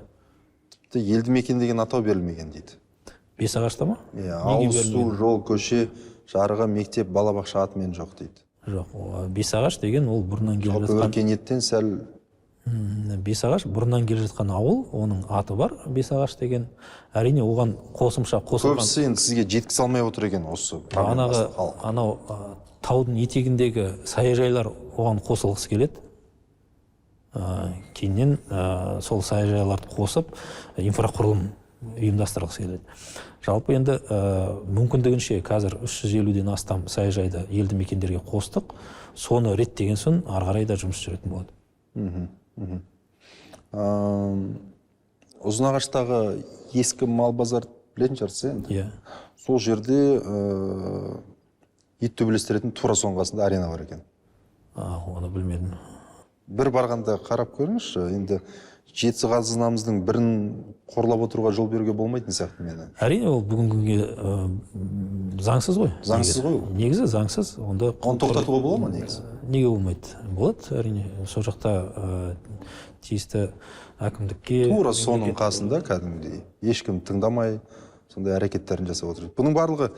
Елді мекен деген атау берілмеген дейді. Бесағашта ма? Ауыз су, жол, көше, жарығы, мектеп, балабақша атымен жоқ дейді. Жоқ, Бесағаш деген ол бұрыннан келе жатқан. Өркениеттен сәл. Бесағаш бұрыннан келе жатқан ауыл, оның аты бар, Бесағаш деген. Әрине оған қосымша қосылған. Көбісі енді сізге жеткізе алмай отыр екен осы. Анау таудың етегіндегі саяжайлар оған қосылғысы келеді. Кейіннен сол саяжайларды қосып инфрақұрылым ұйымдастырғысы келеді. Жалпы енді мүмкіндігінше қазір 350-ден астам саяжайды елді мекендерге қостық. Соны реттеген соң ары қарай да жұмыс жүретін болады. Ұзынағаштағы ескі мал базар білетін шығарсыз енді? Сол жерде ет төбелестеретін тура соңғасында арена бар екен. Оны білмедім. Бір барғанда қарап көріңізші, енді жетісі қазынамыздың бірін қорлап отыруға жол беруге болмайтын сияқты мені. Әрине ол бүгінгі заңсыз ғой. Заңсыз ғой? Негізі заңсыз. Оны тоқтатуға бола ма негізі? Неге болмайды? Болады, әрине. Сол жақта тиісті әкімдікке... Тура соның қасында кәдімгідей ешкім тыңдамай сондай әрекеттерін жасап отыр. Бұның барлығы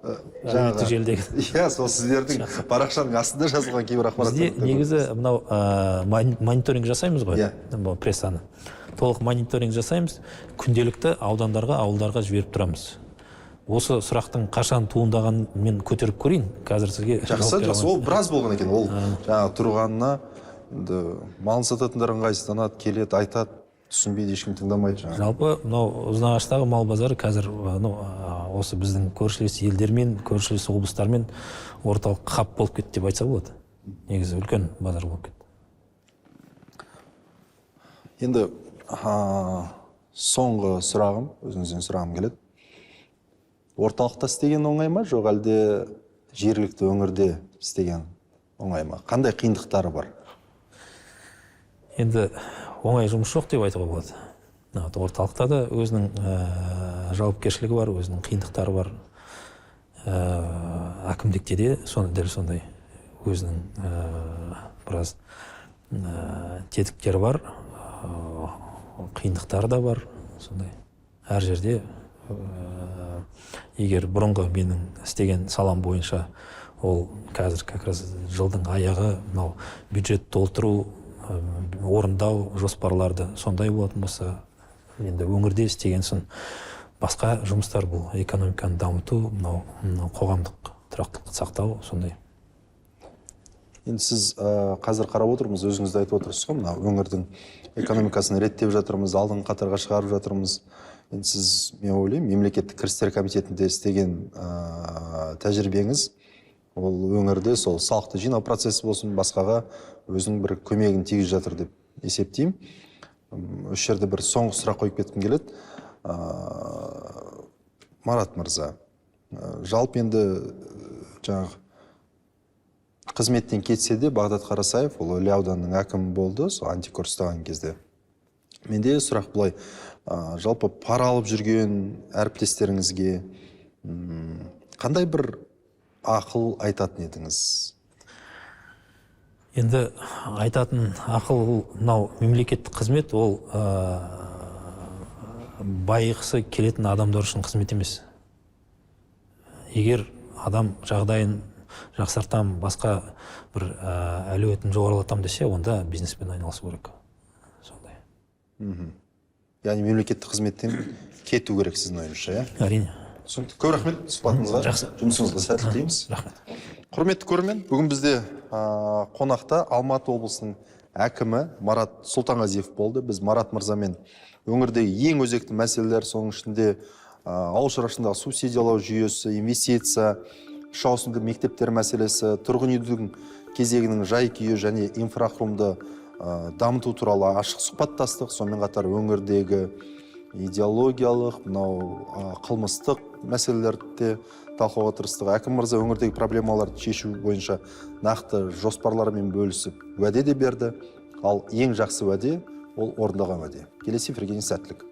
әлеуметтік желідегі. Иә, сол сіздердің парақшаның астында жазылған кейбір ақпараттар. Бізде негізі мынау мониторинг жасаймыз ғой, прессаны. Толық мониторинг жасаймыз, күнделікті аудандарға, ауылдарға жіберіп тұрамыз. Осы сұрақтың қашан туындағанын мен көтеріп көрейін. Қазір сізге жақсы, ол біраз болған екен. Ол жаңағы тұрғанына енді малын сататындар ыңғайсызданады, келеді, айтады, түсінбейді, ешкім тыңдамайды жаңағы. Жалпы мынау Ұзынағаштағы мал базары қазір осы біздің көршілес елдермен, көршілес облыстармен орталық хаб болып кетті деп айтса болады. Негізі үлкен базар болып кетті. Енді соңғы сұрағым, өзіңізден сұрағым келеді. Орталықта істеген оңай ма, жоқ әлде жергілікті өңірде істеген оңай ма? Қандай қиындықтары бар? Енді оңай жұмыс жоқ деп айтуға болады. Орталықта да өзінің жауапкершілігі бар, өзінің қиындықтары бар. Әкімдікте де дәл сондай өзінің біраз тетіктері бар, қиындықтары да бар. Сондай әр жерде егер бұрынғы менің істеген салам бойынша ол қазір как раз жылдың аяғы мынау бюджет толтыру, орындау жоспарларды сондай болатын болса, енді өңірде істеген соң басқа жұмыстар, бұл экономиканы дамыту, мынау қоғамдық тұрақтылықты сақтау, сондай. Енді сіз қазір қарап отырмыз, өзіңізді айтып отырсыз ғой, мына өңірдің экономикасын реттеп жатырмыз, алдыңғы қатарға шығарып жатырмыз. Енді сіз, мен ойлаймын, мемлекеттік кірістер комитетінде істеген тәжірибеңіз, ол өңірде сол салықты жинау процесі болсын, басқаға өзінің бір көмегін тигізіп жатыр деп есептеймін. Осы жерде бір соңғы сұрақ қойып кеткім келеді. Марат мырза, жалпы енді жаңағы қызметтен кетсе де Бағдат Қарасаев, ол Іле ауданының әкімі болды, сол антикор ұстаған кезде. Менде сұрақ былай, жалпы пара алып жүрген әріптестеріңізге қандай бір ақыл айтатын едіңіз? Енді айтатын ақыл, мынау мемлекеттік қызмет, ол байықысы келетін адамдар үшін қызмет емес. Егер адам жағдайын жақсартам, басқа бір әлеуетін жоғарылатам десе, онда бизнеспен айналысу керек. Сондай. Яғни мемлекеттік қызметтен кету керек сіздің ойыңызша, иә? Әрине. Көп рахмет сұхбатыңызға. Жақсы. Жұмысыңызға сәттілік тілейміз. Рахмет. Құрметті көрермен, бүгін бізде қонақта Алматы облысының әкімі Марат Сұлтанғазиев болды. Біз Марат мырзамен өңірдегі ең өзекті мәселелер, соның ішінде ауыл шаруашылығындағы субсидиялау жүйесі, инвестиция, үш ауысымды мектептер мәселесі, тұрғын үйдің кезегінің жай-күйі және инфрақұрылымды дамыту туралы ашық сұхбаттастық. Сонымен қатар өңірдегі идеологиялық, мынау қылмыстық мәселелерді талқылауға тырыстық. Әкім мырза өңірдегі проблемаларды шешу бойынша нақты жоспарларымен бөлісіп, уәде де берді. Ал ең жақсы уәде ол орындаған уәде. Келесі эфирге сәттілік.